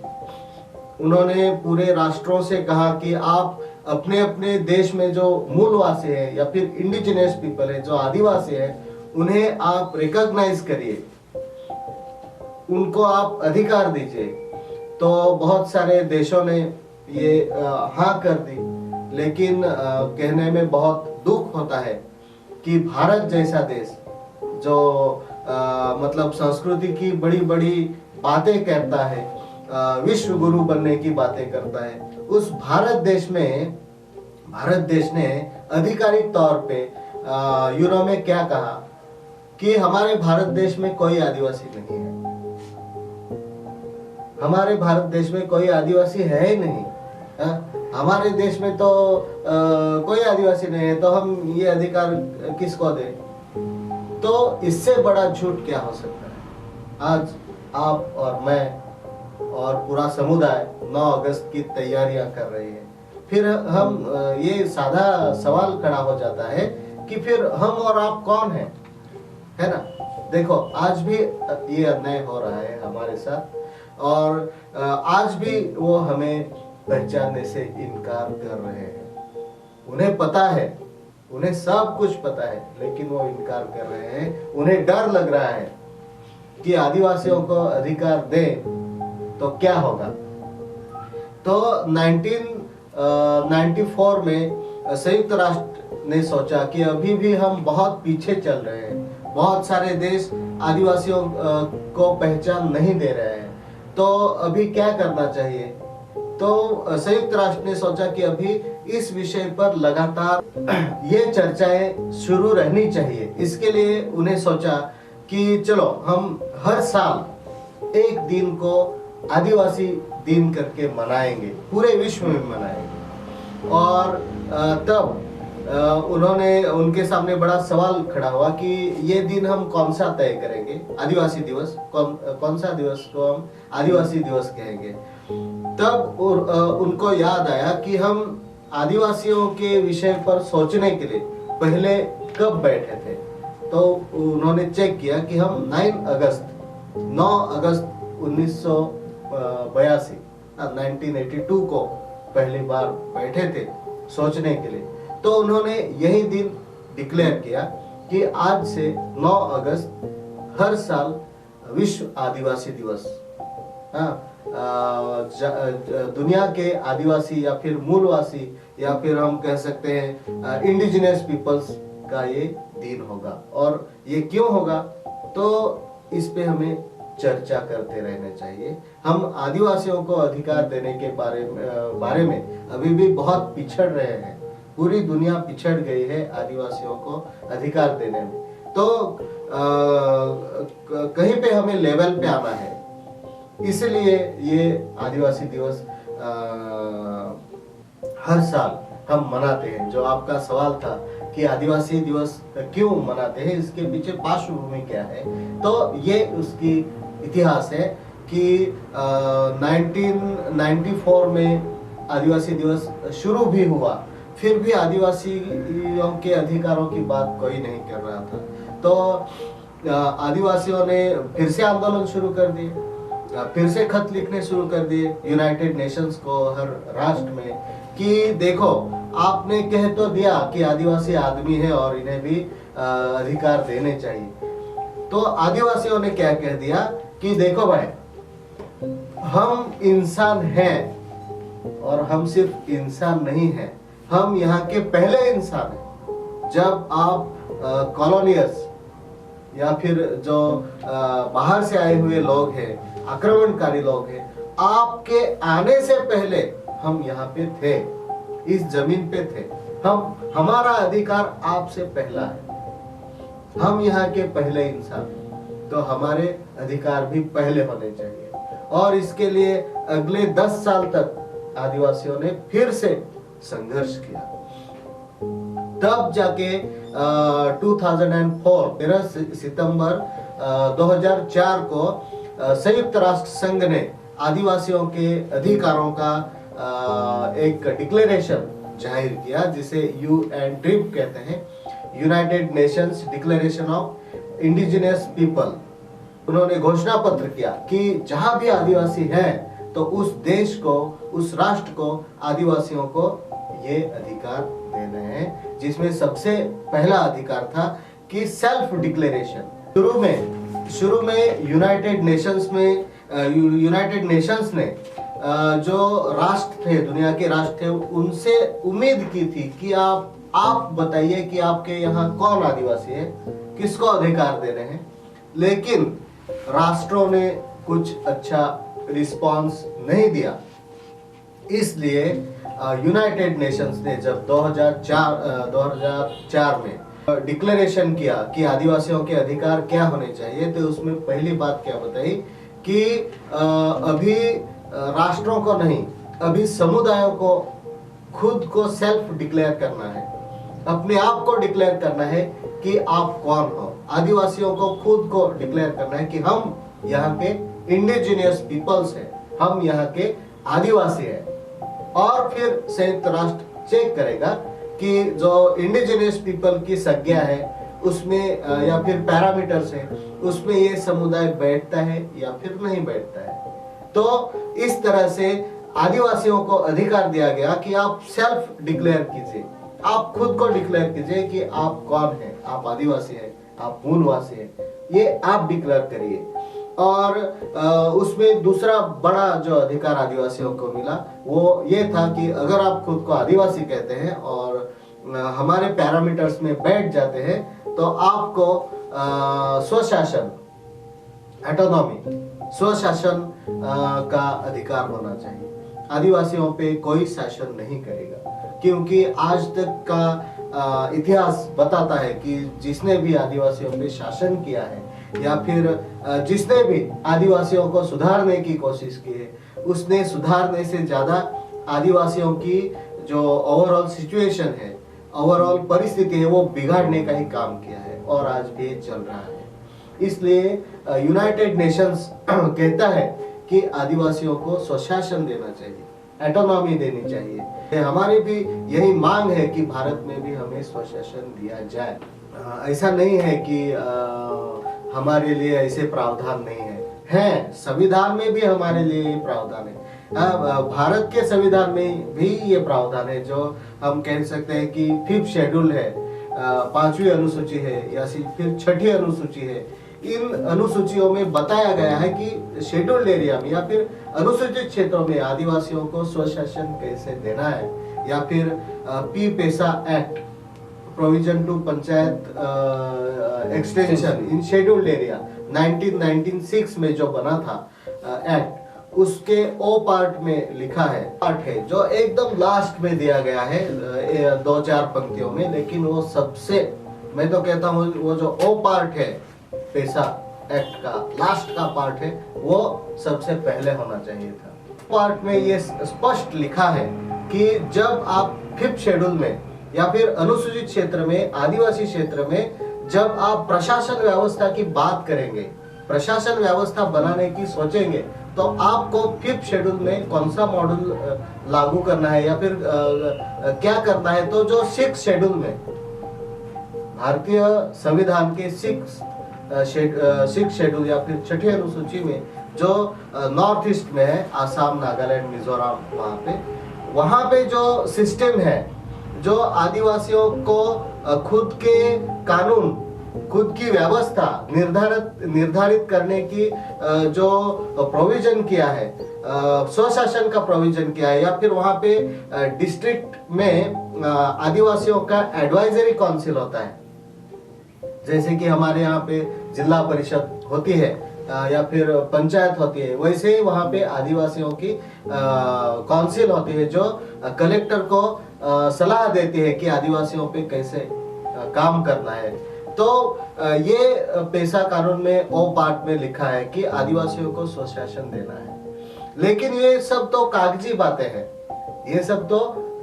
उन्होंने पूरे राष्ट्रों से कहा कि आप अपने अपने देश में जो मूलवासी है या फिर इंडिजिनियस पीपल है, जो आदिवासी है, उन्हें आप रिकॉग्नाइज करिए, उनको आप अधिकार दीजिए। तो बहुत सारे देशों ने ये हाँ कर दी, लेकिन कहने में बहुत दुख होता है कि भारत जैसा देश जो मतलब संस्कृति की बड़ी बड़ी बातें करता है, विश्व गुरु बनने की बातें करता है, उस भारत देश ने आधिकारिक तौर पे यूरो में क्या कहा कि हमारे भारत देश में कोई आदिवासी नहीं है, हमारे भारत देश में कोई आदिवासी है ही नहीं। हमारे देश में तो कोई आदिवासी नहीं है, तो हम ये अधिकार किसको दें? तो इससे बड़ा झूठ क्या हो सकता है? आज आप और मैं और पूरा समुदाय 9 अगस्त की तैयारियां कर रहे हैं। फिर हम ये साधा सवाल खड़ा हो जाता है कि फिर हम और आप कौन हैं, है ना? देखो आज भी ये अन्याय हो रहा है हमारे साथ, और आज भी वो हमें पहचानने से इनकार कर रहे हैं। उन्हें पता है, उन्हें सब कुछ पता है, लेकिन वो इनकार कर रहे हैं। उन्हें डर लग रहा है कि आदिवासियों को अधिकार दें तो क्या होगा। तो 1994 में संयुक्त राष्ट्र ने सोचा कि अभी भी हम बहुत पीछे चल रहे हैं, बहुत सारे देश आदिवासियों को पहचान नहीं दे रहे हैं, तो अभी क्या करना चाहिए। तो संयुक्त राष्ट्र ने सोचा कि अभी इस विषय पर लगातार ये चर्चाएं शुरू रहनी चाहिए। इसके लिए उन्हें सोचा कि चलो हम हर साल एक दिन को आदिवासी दिन करके मनाएंगे, पूरे विश्व में मनाएंगे। और तब उनके सामने बड़ा सवाल खड़ा हुआ कि ये दिन हम कौन सा तय करेंगे, आदिवासी दिवस, कौन सा दिवस को हम आदिवासी दिवस कहेंगे। तब उनको याद आया कि हम आदिवासियों के विषय पर सोचने के लिए पहले कब बैठे थे। तो उन्होंने चेक किया कि हम 9 अगस्त 1982 को पहली बार बैठे थे सोचने के लिए। तो उन्होंने यही दिन डिक्लेयर किया कि आज से 9 अगस्त हर साल विश्व आदिवासी दिवस, दुनिया के आदिवासी या फिर मूलवासी या फिर हम कह सकते हैं इंडिजिनियस पीपल्स का ये दिन होगा। और ये क्यों होगा, तो इस पे हमें चर्चा करते रहना चाहिए। हम आदिवासियों को अधिकार देने के बारे में अभी भी बहुत पिछड़ रहे हैं। पूरी दुनिया पिछड़ गई है आदिवासियों को अधिकार देने में। तो कहीं पे हमें लेवल पे आना है, इसलिए ये आदिवासी दिवस हर साल हम मनाते हैं। जो आपका सवाल था कि आदिवासी दिवस क्यों मनाते हैं, इसके पीछे पार्श्वभूमि क्या है, तो ये उसकी इतिहास है कि 1994 में आदिवासी दिवस शुरू भी हुआ, फिर भी आदिवासियों के अधिकारों की बात कोई नहीं कर रहा था। तो आदिवासियों ने फिर से आंदोलन शुरू कर दिए, फिर से खत लिखने शुरू कर दिए यूनाइटेड नेशंस को, हर राष्ट्र में, कि देखो आपने कह तो दिया कि आदिवासी आदमी है और इन्हें भी अधिकार देने चाहिए। तो आदिवासियों ने क्या कह दिया कि देखो भाई, हम इंसान हैं और हम सिर्फ इंसान नहीं हैं, हम यहाँ के पहले इंसान हैं। जब आप कॉलोनियर्स या फिर जो बाहर से आए हुए लोग हैं, आक्रमणकारी लोग हैं, आपके आने से पहले हम यहाँ पे थे, इस जमीन पे थे। हमारा अधिकार आपसे पहला है, हम यहाँ के पहले इंसान, तो हमारे अधिकार भी पहले होने चाहिए। और इसके लिए अगले 10 साल तक आदिवासियों ने फिर से संघर्ष किया। तब जाके 2004 13 सितंबर 2004 को संयुक्त राष्ट्र संघ ने आदिवासियों के अधिकारों का एक डिक्लेरेशन जाहिर किया, जिसे UNDRIP कहते हैं, United Nations declaration of indigenous people. उन्होंने घोषणा पत्र किया कि जहां भी आदिवासी हैं तो उस देश को, उस राष्ट्र को, आदिवासियों को ये अधिकार देने हैं, जिसमें सबसे पहला अधिकार था कि सेल्फ डिक्लेरेशन। शुरू में यूनाइटेड नेशंस ने जो राष्ट्र थे, दुनिया के राष्ट्र थे, उनसे उम्मीद की थी कि आप बताइए कि आपके यहाँ कौन आदिवासी है, किसको अधिकार देने हैं। लेकिन राष्ट्रों ने कुछ अच्छा रिस्पांस नहीं दिया। इसलिए यूनाइटेड नेशंस ने जब 2004 में डिक्लेरेशन किया कि आदिवासियों के अधिकार क्या होने चाहिए, तो उसमें पहली बात क्या बताई कि अभी राष्ट्रों को नहीं, अभी समुदायों को खुद को सेल्फ डिक्लेयर करना है, अपने आप को डिक्लेयर करना है कि आप कौन हो। आदिवासियों को खुद को डिक्लेयर करना है कि हम यहाँ के इंडिजिनियस पीपल्स हैं, हम यहाँ के आदिवासी हैं। और फिर संयुक्त राष्ट्र चेक करेगा कि जो इंडिजिनियस पीपल की संज्ञा है उसमें या फिर पैरामीटर्स है, उसमें ये समुदाय बैठता है या फिर नहीं बैठता है। तो इस तरह से आदिवासियों को अधिकार दिया गया कि आप सेल्फ डिक्लेयर कीजिए, आप खुद को डिक्लेयर कीजिए कि आप कौन हैं, आप आदिवासी हैं, आप मूलवासी हैं, ये आप डिक्लेयर करिए। और उसमें दूसरा बड़ा जो अधिकार आदिवासियों को मिला वो ये था कि अगर आप खुद को आदिवासी कहते हैं और हमारे पैरामीटर्स में बैठ जाते हैं, तो आपको स्वशासन, ऑटोनॉमी, स्वशासन का अधिकार होना चाहिए। आदिवासियों पे कोई शासन नहीं करेगा, क्योंकि आज तक का इतिहास बताता है कि जिसने भी आदिवासियों पे शासन किया है या फिर जिसने भी आदिवासियों को सुधारने की कोशिश की है, उसने सुधारने से ज्यादा आदिवासियों की जो ओवरऑल सिचुएशन है, ओवरऑल परिस्थिति है, वो बिगाड़ने का ही काम किया है और आज भी चल रहा है। इसलिए यूनाइटेड नेशंस कहता है कि आदिवासियों को स्वशासन देना चाहिए, ऑटोनॉमी देनी चाहिए। हमारी भी यही मांग है कि भारत में भी हमें स्वशासन दिया जाए। ऐसा नहीं है कि हमारे लिए ऐसे प्रावधान नहीं है, संविधान में भी हमारे लिए प्रावधान है। भारत के संविधान में भी ये प्रावधान है, जो हम कह सकते हैं कि 5th शेड्यूल है, 5वीं अनुसूची है या फिर 6ठी अनुसूची है। इन अनुसूचियों में बताया गया है कि शेड्यूल्ड एरिया में या फिर अनुसूचित क्षेत्रों में आदिवासियों को स्वशासन कैसे देना है, या फिर P PESA act, provision to panchayat extension in scheduled area 1996 में जो बना था एक्ट, उसके ओ पार्ट में लिखा है, पार्ट है जो एकदम लास्ट में दिया गया है 2-4 पंक्तियों में, लेकिन वो सबसे, मैं तो कहता हूँ वो जो ओ पार्ट है पेसा एक्ट का लास्ट का पार्ट है, वो सबसे पहले होना चाहिए था। पार्ट में ये स्पष्ट लिखा है कि जब आप 5th शेड्यूल में या फिर अनुसूचित क्षेत्र में, आदिवासी क्षेत्र में जब आप प्रशासन व्यवस्था की बात करेंगे, प्रशासन व्यवस्था बनाने की सोचेंगे, तो आपको 5th शेड्यूल में कौन सा मॉडल लागू करना है या फिर क्या करना है। तो जो 6th शेड्यूल में, भारतीय संविधान के 6th शेड्यूल या फिर 6ठी अनुसूची में जो नॉर्थ ईस्ट में है, आसाम, नागालैंड, मिजोरम, वहां पे जो सिस्टम है, जो आदिवासियों को खुद के कानून, खुद की व्यवस्था निर्धारित करने की जो प्रोविजन किया है, स्वशासन का प्रोविजन किया है, या फिर वहां पे डिस्ट्रिक्ट में आदिवासियों का एडवाइजरी काउंसिल होता है, जैसे कि हमारे यहाँ पे जिला परिषद होती है या फिर पंचायत होती है, वैसे ही वहाँ पे आदिवासियों की काउंसिल होती है जो कलेक्टर को सलाह देती है कि आदिवासियों पे कैसे काम करना है। तो ये पेशा कानून में ओ पार्ट में लिखा है कि आदिवासियों को स्वशासन देना है। लेकिन ये सब तो कागजी बातें हैं, ये सब तो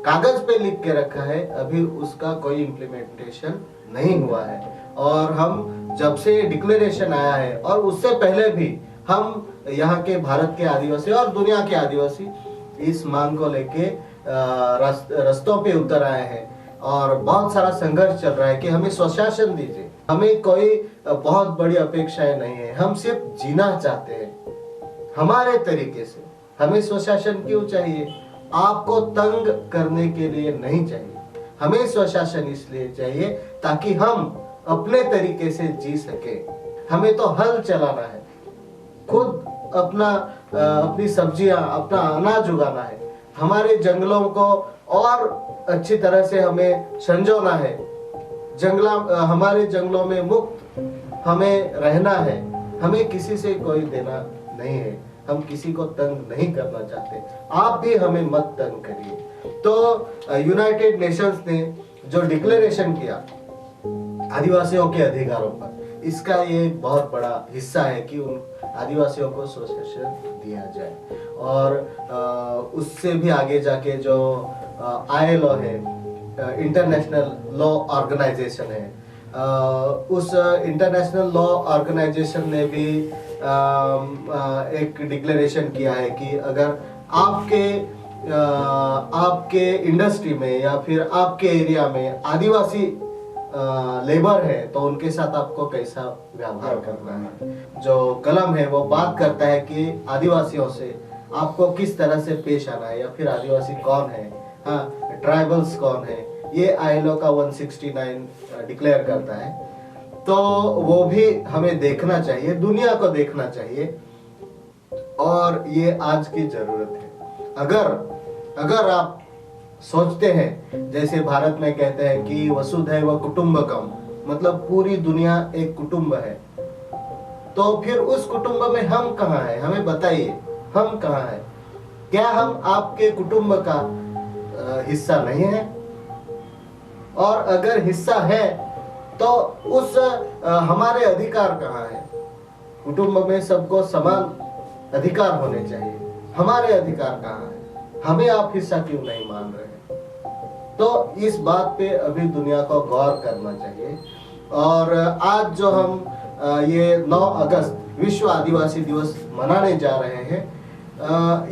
कागज पे लिख के रखा है, अभी उसका कोई इम्प्लीमेंटेशन नहीं हुआ है। और हम जब से डिक्लेरेशन आया है और उससे पहले भी हम यहाँ के भारत के आदिवासी और दुनिया के आदिवासी इस मांग को लेके रास्तों पे उतर आए हैं और बहुत सारा संघर्ष चल रहा है कि हमें स्वशासन दीजिए। हमें कोई बहुत बड़ी अपेक्षाएं नहीं है, हम सिर्फ जीना चाहते हैं हमारे तरीके से। हमें स्वशासन क्यों चाहिए? आपको तंग करने के लिए नहीं चाहिए। हमें स्वशासन इसलिए चाहिए ताकि हम अपने तरीके से जी सके। हमें तो हल चलाना है, खुद अपनी सब्जियां, अपना अनाज उगाना है। हमारे जंगलों को और अच्छी तरह से हमें संजोना है। हमारे जंगलों में मुक्त हमें रहना है। हमें किसी से कोई देना नहीं है, हम किसी को तंग नहीं करना चाहते। आप भी हमें मत तंग करिए। तो यूनाइटेड नेशंस ने जो डिक्लेरेशन किया आदिवासियों के अधिकारों पर, इसका ये बहुत बड़ा हिस्सा है कि उन आदिवासियों को स्वशासन दिया जाए। और उससे भी आगे जाके जो ILO है, इंटरनेशनल लॉ ऑर्गेनाइजेशन है, उस इंटरनेशनल लॉ ऑर्गेनाइजेशन ने भी एक डिक्लेरेशन किया है कि अगर आपके इंडस्ट्री में या फिर आपके एरिया में आदिवासी लेबर है तो उनके साथ आपको कैसा व्यवहार करना है। जो कलम है वो बात करता है कि आदिवासियों से आपको किस तरह से पेश आना है, या फिर आदिवासी कौन है, हाँ ट्राइबल्स कौन है, ये ILO का 169 डिक्लेयर करता है। तो वो भी हमें देखना चाहिए, दुनिया को देखना चाहिए, और ये आज की जरूरत है। अगर आप सोचते हैं, जैसे भारत में कहते हैं कि वसुधैव कुटुंबकम, मतलब पूरी दुनिया एक कुटुंब है, तो फिर उस कुटुंब में हम कहाँ हैं? हमें बताइए, हम कहाँ हैं? क्या हम आपके कुटुंब का हिस्सा नहीं है? और अगर हिस्सा है तो उस हमारे अधिकार कहाँ है? कुटुंब में सबको समान अधिकार होने चाहिए, हमारे अधिकार कहाँ है? हमें आप हिस्सा क्यों नहीं मान रहे? तो इस बात पे अभी दुनिया को गौर करना चाहिए। और आज जो हम ये 9 अगस्त विश्व आदिवासी दिवस मनाने जा रहे हैं,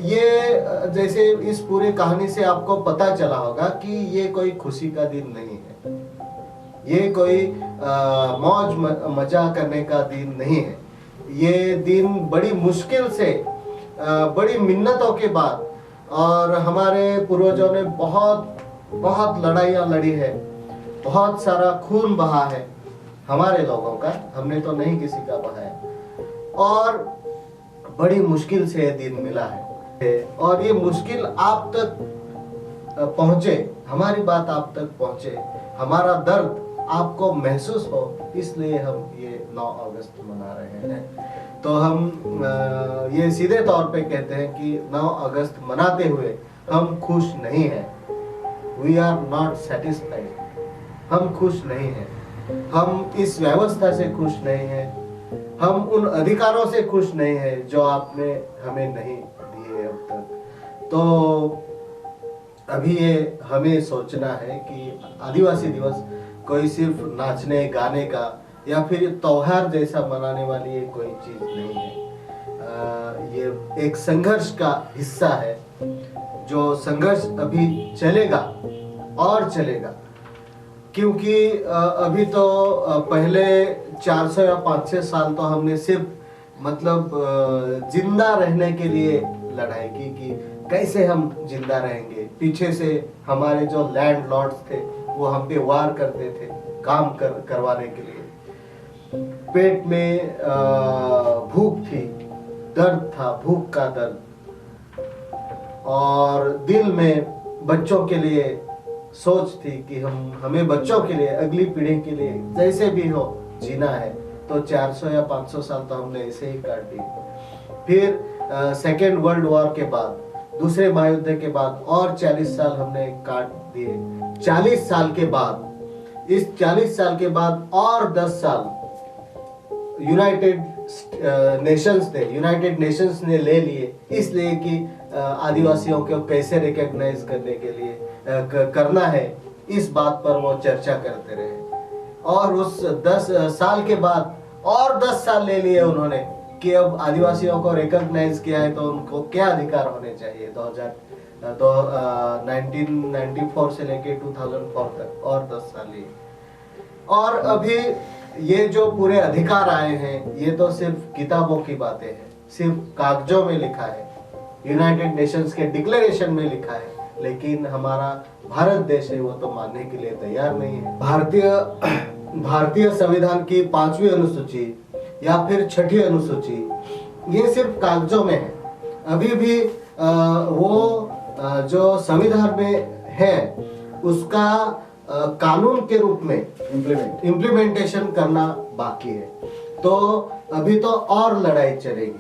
ये जैसे इस पूरी कहानी से आपको पता चला होगा कि ये कोई खुशी का दिन नहीं है, ये कोई मौज मजा करने का दिन नहीं है। ये दिन बड़ी मुश्किल से, बड़ी मिन्नतों के बाद, और हमारे पूर्वजों ने बहुत लड़ाइयाँ लड़ी है, बहुत सारा खून बहा है हमारे लोगों का, हमने तो नहीं किसी का बहाया, और बड़ी मुश्किल से ये दिन मिला है। और ये मुश्किल आप तक पहुंचे, हमारी बात आप तक पहुंचे, हमारा दर्द आपको महसूस हो, इसलिए हम ये 9 अगस्त मना रहे हैं। तो हम ये सीधे तौर पे कहते हैं कि 9 अगस्त मनाते हुए हम खुश नहीं हैं। We are not satisfied. हम खुश नहीं हैं, हम इस व्यवस्था से खुश नहीं हैं, हम उन अधिकारों से खुश नहीं हैं जो आपने हमें नहीं दिए अब तक। तो अभी ये हमें सोचना है कि आदिवासी दिवस कोई सिर्फ नाचने गाने का या फिर त्योहार जैसा मनाने वाली ये कोई चीज नहीं है। ये एक संघर्ष का हिस्सा है, जो संघर्ष अभी चलेगा और चलेगा, क्योंकि अभी तो पहले 400 या 500 साल तो हमने सिर्फ मतलब जिंदा रहने के लिए लड़ाई की कि कैसे हम जिंदा रहेंगे। पीछे से हमारे जो लैंड लॉर्ड्स थे वो हम पे वार करते थे काम करवाने के लिए। पेट में भूख थी, दर्द था, भूख का दर्द, और दिल में बच्चों के लिए सोच थी कि हमें बच्चों के लिए, अगली पीढ़ी के लिए जैसे भी हो जीना है तो 400 या 500 साल तो हमने ऐसे ही काट दिए। फिर सेकेंड वर्ल्ड वॉर के बाद, दूसरे महायुद्ध के बाद और 40 साल हमने काट दिए। 40 साल के बाद, इस 40 साल के बाद और 10 साल यूनाइटेड नेशंस ने ले लिए, इसलिए कि आदिवासियों को कैसे रिकॉग्नाइज करने के लिए करना है, इस बात पर वो चर्चा करते रहे। और उस 10 साल के बाद और 10 साल ले लिए उन्होंने कि अब आदिवासियों को रिकॉग्नाइज किया है तो उनको क्या अधिकार होने चाहिए। 1994 से लेके 2004 तक और 10 साल लिए। और अभी ये जो पूरे अधिकार आए हैं, ये तो सिर्फ किताबों की बातें हैं, सिर्फ कागजों में लिखा है, यूनाइटेड नेशंस के डिक्लेरेशन में लिखा है, लेकिन हमारा भारत देश है वो तो मानने के लिए तैयार नहीं है। भारतीय संविधान की 5वीं अनुसूची या फिर 6ठी अनुसूची, ये सिर्फ कागजों में है। अभी भी जो संविधान में है उसका कानून के रूप में इम्प्लीमेंटेशन करना बाकी है। तो अभी तो और लड़ाई चलेगी।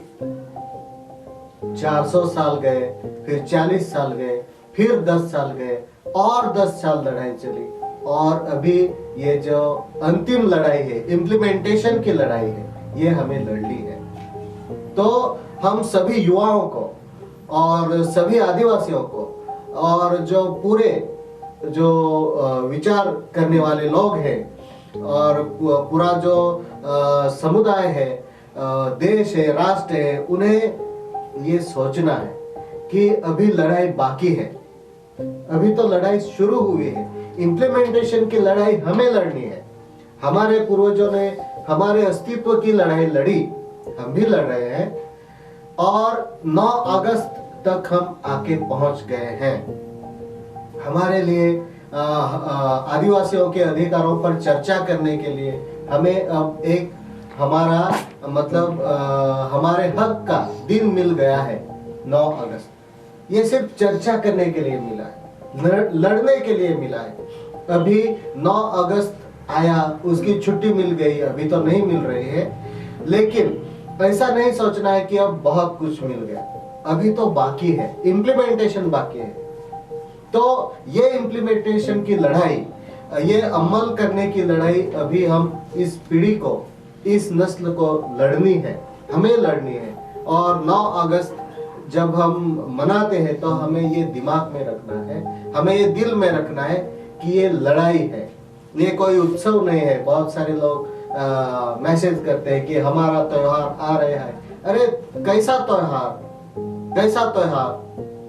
400 साल गए, फिर 40 साल गए, फिर 10 साल गए और 10 साल लड़ाई चली, और अभी ये जो अंतिम लड़ाई है, इम्प्लीमेंटेशन की लड़ाई है, ये हमें लड़नी है। तो हम सभी युवाओं को और सभी आदिवासियों को और जो पूरे विचार करने वाले लोग हैं और पूरा जो समुदाय है, देश है, राष्ट्र है, उन्हें ये सोचना है कि अभी लड़ाई बाकी है। अभी तो लड़ाई शुरू हुई है, इम्प्लीमेंटेशन की लड़ाई हमें लड़नी है। हमारे पूर्वजों ने हमारे अस्तित्व की लड़ाई लड़ी, हम भी लड़ रहे हैं, और 9 अगस्त तक हम आके पहुंच गए हैं। हमारे लिए आदिवासियों के अधिकारों पर चर्चा करने के लिए हमें अब एक हमारा मतलब हमारे हक का दिन मिल गया है, 9 अगस्त। ये सिर्फ चर्चा करने के लिए मिला है, लड़ने के लिए मिला है। अभी 9 अगस्त आया, उसकी छुट्टी मिल गई, अभी तो नहीं मिल रही है, लेकिन ऐसा नहीं सोचना है कि अब बहुत कुछ मिल गया। अभी तो बाकी है, इम्प्लीमेंटेशन बाकी है। तो ये इम्प्लीमेंटेशन की लड़ाई, ये अमल करने की लड़ाई अभी हम इस पीढ़ी को, इस नस्ल को लड़नी है, हमें लड़नी है। और 9 अगस्त जब हम मनाते हैं तो हमें ये दिमाग में रखना है, हमें ये दिल में रखना है कि ये लड़ाई है, ये कोई उत्सव नहीं है। बहुत सारे लोग मैसेज करते हैं कि हमारा त्योहार आ रहा है। अरे कैसा त्योहार, कैसा त्योहार?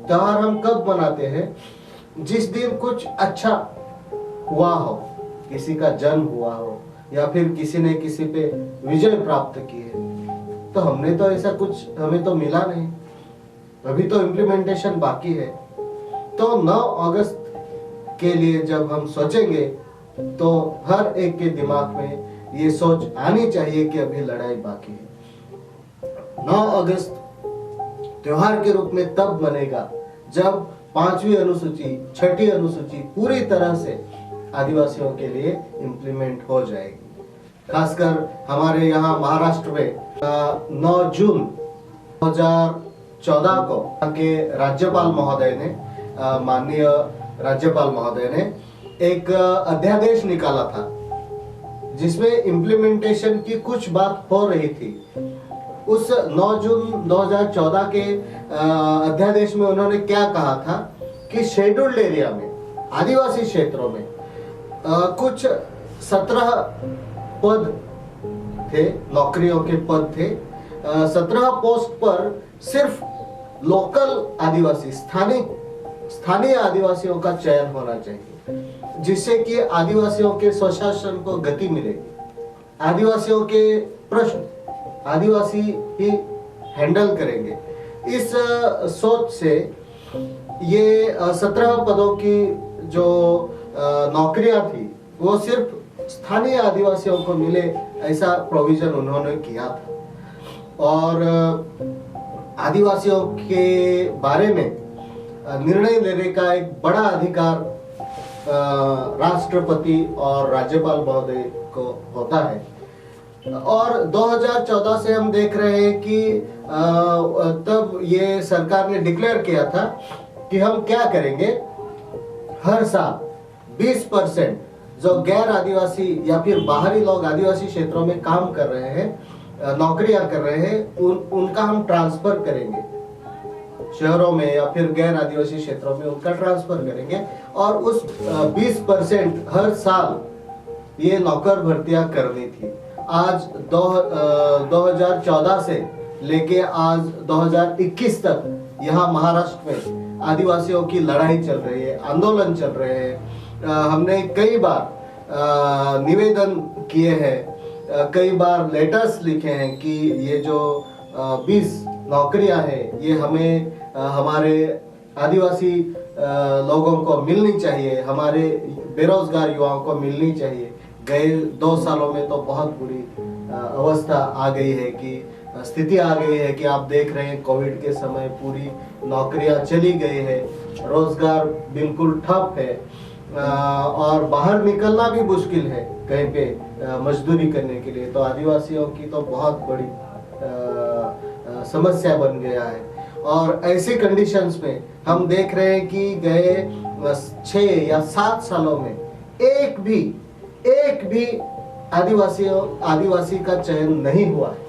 त्योहार हम कब मनाते हैं? जिस दिन कुछ अच्छा हुआ हो, किसी का जन्म हुआ हो, या फिर किसी ने किसी पे विजय प्राप्त की है। तो हमने तो ऐसा कुछ, हमें तो मिला नहीं, अभी तो इम्प्लीमेंटेशन बाकी है। तो 9 अगस्त के लिए जब हम सोचेंगे तो हर एक के दिमाग में ये सोच आनी चाहिए कि अभी लड़ाई बाकी है। 9 अगस्त त्योहार के रूप में तब बनेगा जब 5वीं अनुसूची, 6ठी अनुसूची पूरी तरह से आदिवासियों के लिए इम्प्लीमेंट हो जाएगी। खासकर हमारे यहाँ महाराष्ट्र में 9 जून 2014 को के राज्यपाल महोदय ने, माननीय राज्यपाल महोदय ने एक अध्यादेश निकाला था, जिसमें इम्प्लीमेंटेशन की कुछ बात हो रही थी। उस 9 जून 2014 के अध्यादेश में उन्होंने क्या कहा था कि शेड्यूल्ड एरिया में, आदिवासी क्षेत्रों में कुछ 17 पद थे, नौकरियों के पद थे। 17 पोस्ट पर सिर्फ लोकल आदिवासी, स्थानीय आदिवासियों का चयन होना चाहिए, जिससे कि आदिवासियों के स्वशासन को गति मिलेगी। आदिवासियों के प्रश्न आदिवासी ही हैंडल करेंगे। इस सोच से ये 17 पदों की जो नौकरियां थी वो सिर्फ स्थानीय आदिवासियों को मिले, ऐसा प्रोविजन उन्होंने किया था। और आदिवासियों के बारे में निर्णय लेने का एक बड़ा अधिकार राष्ट्रपति और राज्यपाल महोदय को होता है। और 2014 से हम देख रहे हैं कि तब ये सरकार ने डिक्लेयर किया था कि हम क्या करेंगे, हर साल 20% जो गैर आदिवासी या फिर बाहरी लोग आदिवासी क्षेत्रों में काम कर रहे हैं, नौकरियां कर रहे हैं, उनका हम ट्रांसफर करेंगे शहरों में या फिर गैर आदिवासी क्षेत्रों में उनका ट्रांसफर करेंगे। और उस 20% हर साल ये नौकर भर्तियां करनी थी। आज 2014 से लेके आज 2021 तक यहाँ महाराष्ट्र में आदिवासियों की लड़ाई चल रही है, आंदोलन चल रहे हैं। हमने कई बार निवेदन किए हैं, कई बार लेटर्स लिखे हैं कि ये जो 20 नौकरियां हैं ये हमें हमारे आदिवासी लोगों को मिलनी चाहिए, हमारे बेरोजगार युवाओं को मिलनी चाहिए। गए 2 सालों में तो बहुत बुरी अवस्था आ गई है कि स्थिति आ गई है कि आप देख रहे हैं कोविड के समय पूरी नौकरियां चली गई है, रोजगार बिल्कुल ठप है और बाहर निकलना भी मुश्किल है कहीं पे मजदूरी करने के लिए। तो आदिवासियों की तो बहुत बड़ी समस्या बन गया है। और ऐसी कंडीशंस में हम देख रहे हैं कि गए 6 या 7 सालों में एक भी आदिवासी का चयन नहीं हुआ है।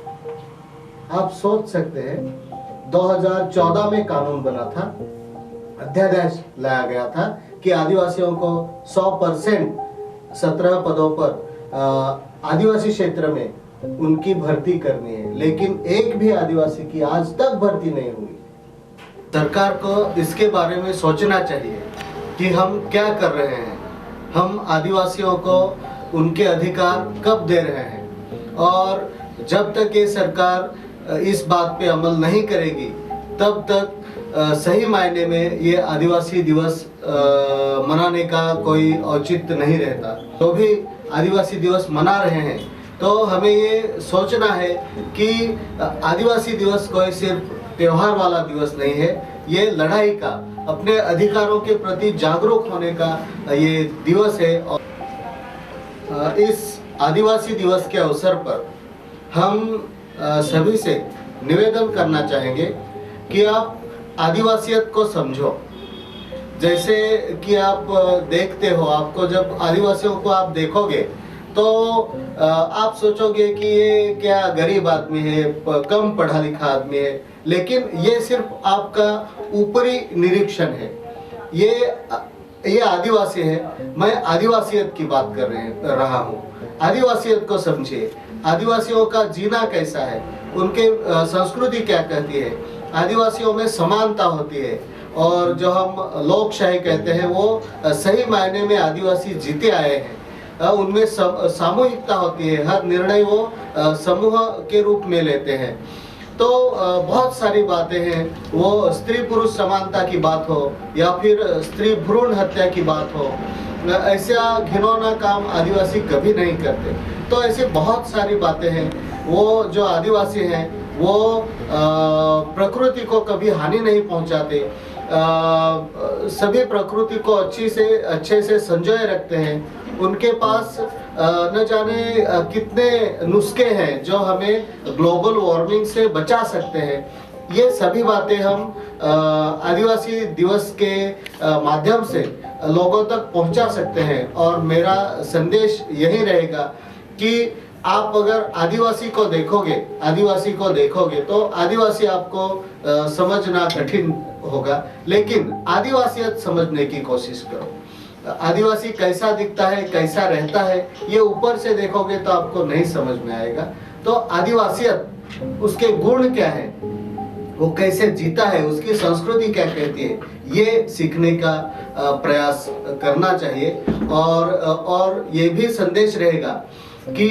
आप सोच सकते हैं 2014 में कानून बना था, अध्यादेश लाया गया था कि आदिवासियों को 100% 17 पदों पर आदिवासी क्षेत्र में उनकी भर्ती करनी है, लेकिन एक भी आदिवासी की आज तक भर्ती नहीं हुई। सरकार को इसके बारे में सोचना चाहिए कि हम क्या कर रहे हैं, हम आदिवासियों को उनके अधिकार कब दे रहे हैं। और जब तक ये सरकार इस बात पे अमल नहीं करेगी तब तक सही मायने में ये आदिवासी दिवस मनाने का कोई औचित्य नहीं रहता। तो भी आदिवासी दिवस मना रहे हैं तो हमें ये सोचना है कि आदिवासी दिवस कोई सिर्फ त्योहार वाला दिवस नहीं है, ये लड़ाई का, अपने अधिकारों के प्रति जागरूक होने का ये दिवस है। और इस आदिवासी दिवस के अवसर पर हम सभी से निवेदन करना चाहेंगे कि आप आदिवासियत को समझो। जैसे कि आप देखते हो, आपको जब आदिवासियों को आप देखोगे तो आप सोचोगे कि ये क्या गरीब आदमी है, कम पढ़ा लिखा आदमी है, लेकिन ये सिर्फ आपका ऊपरी निरीक्षण है। ये आदिवासी है। मैं आदिवासियत की बात कर रहा हूँ। आदिवासियत को समझिए, आदिवासियों का जीना कैसा है, उनके संस्कृति क्या कहती है। आदिवासियों में समानता होती है और जो हम लोकशाही कहते हैं वो सही मायने में आदिवासी जीते आए हैं। उनमें सामूहिकता होती है, हर निर्णय वो समूह के रूप में लेते हैं। तो बहुत सारी बातें हैं, वो स्त्री पुरुष समानता की बात हो या फिर स्त्री भ्रूण हत्या की बात हो, ऐसा घिनौना काम आदिवासी कभी नहीं करते। तो ऐसी बहुत सारी बातें हैं। वो जो आदिवासी हैं वो प्रकृति को कभी हानि नहीं पहुंचाते, सभी प्रकृति को अच्छे से संजोए रखते हैं। उनके पास न जाने कितने नुस्खे हैं जो हमें ग्लोबल वार्मिंग से बचा सकते हैं। ये सभी बातें हम आदिवासी दिवस के माध्यम से लोगों तक पहुंचा सकते हैं। और मेरा संदेश यही रहेगा कि आप अगर आदिवासी को देखोगे तो आदिवासी आपको समझना कठिन होगा, लेकिन आदिवासियत समझने की कोशिश करो। आदिवासी कैसा दिखता है, कैसा रहता है, ये ऊपर से देखोगे तो आपको नहीं समझ में आएगा। तो आदिवासियत, उसके गुण क्या है, वो कैसे जीता है, उसकी संस्कृति क्या कहती है, ये सीखने का प्रयास करना चाहिए। और ये भी संदेश रहेगा कि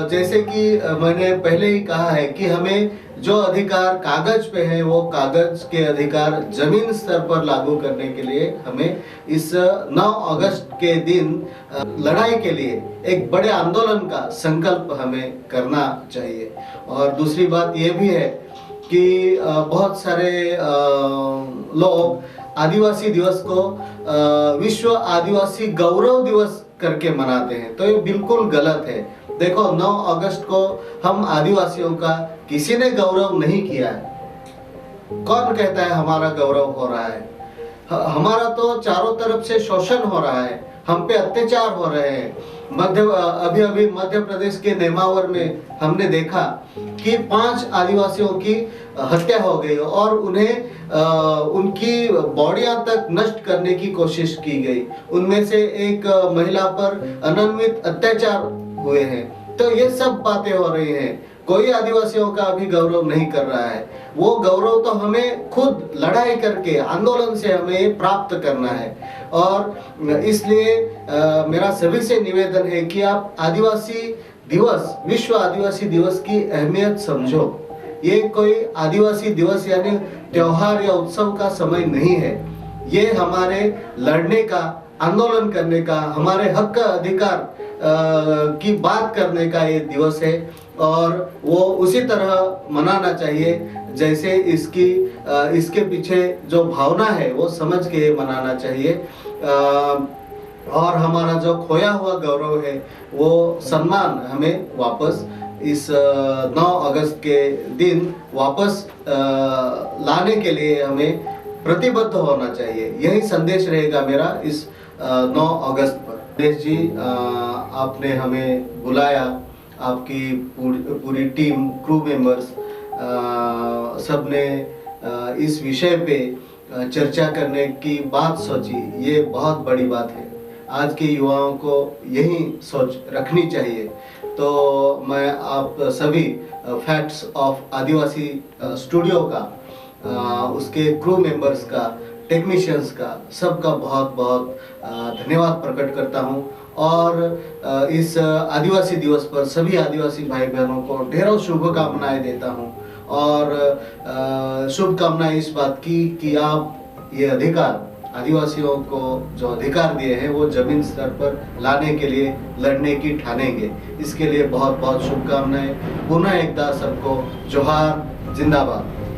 जैसे कि मैंने पहले ही कहा है कि हमें जो अधिकार कागज पे है वो कागज के अधिकार जमीन स्तर पर लागू करने के लिए हमें इस 9 अगस्त के दिन लड़ाई के लिए एक बड़े आंदोलन का संकल्प हमें करना चाहिए। और दूसरी बात ये भी है कि बहुत सारे लोग आदिवासी दिवस को विश्व आदिवासी गौरव दिवस करके मनाते हैं, तो ये बिल्कुल गलत है। देखो 9 अगस्त को हम आदिवासियों का किसी ने गौरव नहीं किया है। कौन कहता है हमारा गौरव हो रहा है? हमारा तो चारों तरफ से शोषण हो रहा है, हम पे अत्याचार हो रहे हैं। अभी मध्य प्रदेश के नेमावर में हमने देखा कि 5 आदिवासियों की हत्या हो गई और उन्हें उनकी बॉडियां तक नष्ट करने की कोशिश की गई। उनमें से एक महिला पर अनन्वित अत्याचार हुए हैं। तो ये सब बातें हो रही हैं, कोई आदिवासियों का अभी गौरव नहीं कर रहा है। वो गौरव तो हमें खुद लड़ाई करके, आंदोलन से हमें प्राप्त करना है। और इसलिए मेरा सभी से निवेदन है कि आप आदिवासी दिवस, विश्व आदिवासी दिवस की अहमियत समझो। ये कोई आदिवासी दिवस यानी त्योहार या उत्सव का समय नहीं है। ये हमारे लड़ने का, आंदोलन करने का, हमारे हक का अधिकार की बात करने का ये दिवस है। और वो उसी तरह मनाना चाहिए जैसे इसके पीछे जो भावना है वो समझ के मनाना चाहिए। और हमारा जो खोया हुआ गौरव है वो सम्मान हमें वापस इस 9 अगस्त के दिन वापस लाने के लिए हमें प्रतिबद्ध होना चाहिए। यही संदेश रहेगा मेरा इस 9 अगस्त पर। देश जी, आपने हमें बुलाया, आपकी पूरी टीम, क्रू मेंबर्स सबने इस विषय पे चर्चा करने की बात सोची। ये बहुत बड़ी बात है। आज के युवाओं को यही सोच रखनी चाहिए। तो मैं आप सभी फैक्ट्स ऑफ आदिवासी स्टूडियो का, उसके क्रू मेंबर्स का, टेक्नीशियंस का, सबका बहुत बहुत धन्यवाद प्रकट करता हूँ। और इस आदिवासी दिवस पर सभी आदिवासी भाई बहनों को ढेरों शुभकामनाएं देता हूँ। और शुभकामनाएं इस बात की कि आप ये अधिकार, आदिवासियों को जो अधिकार दिए हैं वो जमीन स्तर पर लाने के लिए लड़ने की ठानेंगे। इसके लिए बहुत बहुत शुभकामनाएं। पुनः एक बार सबको जोहार, जिंदाबाद।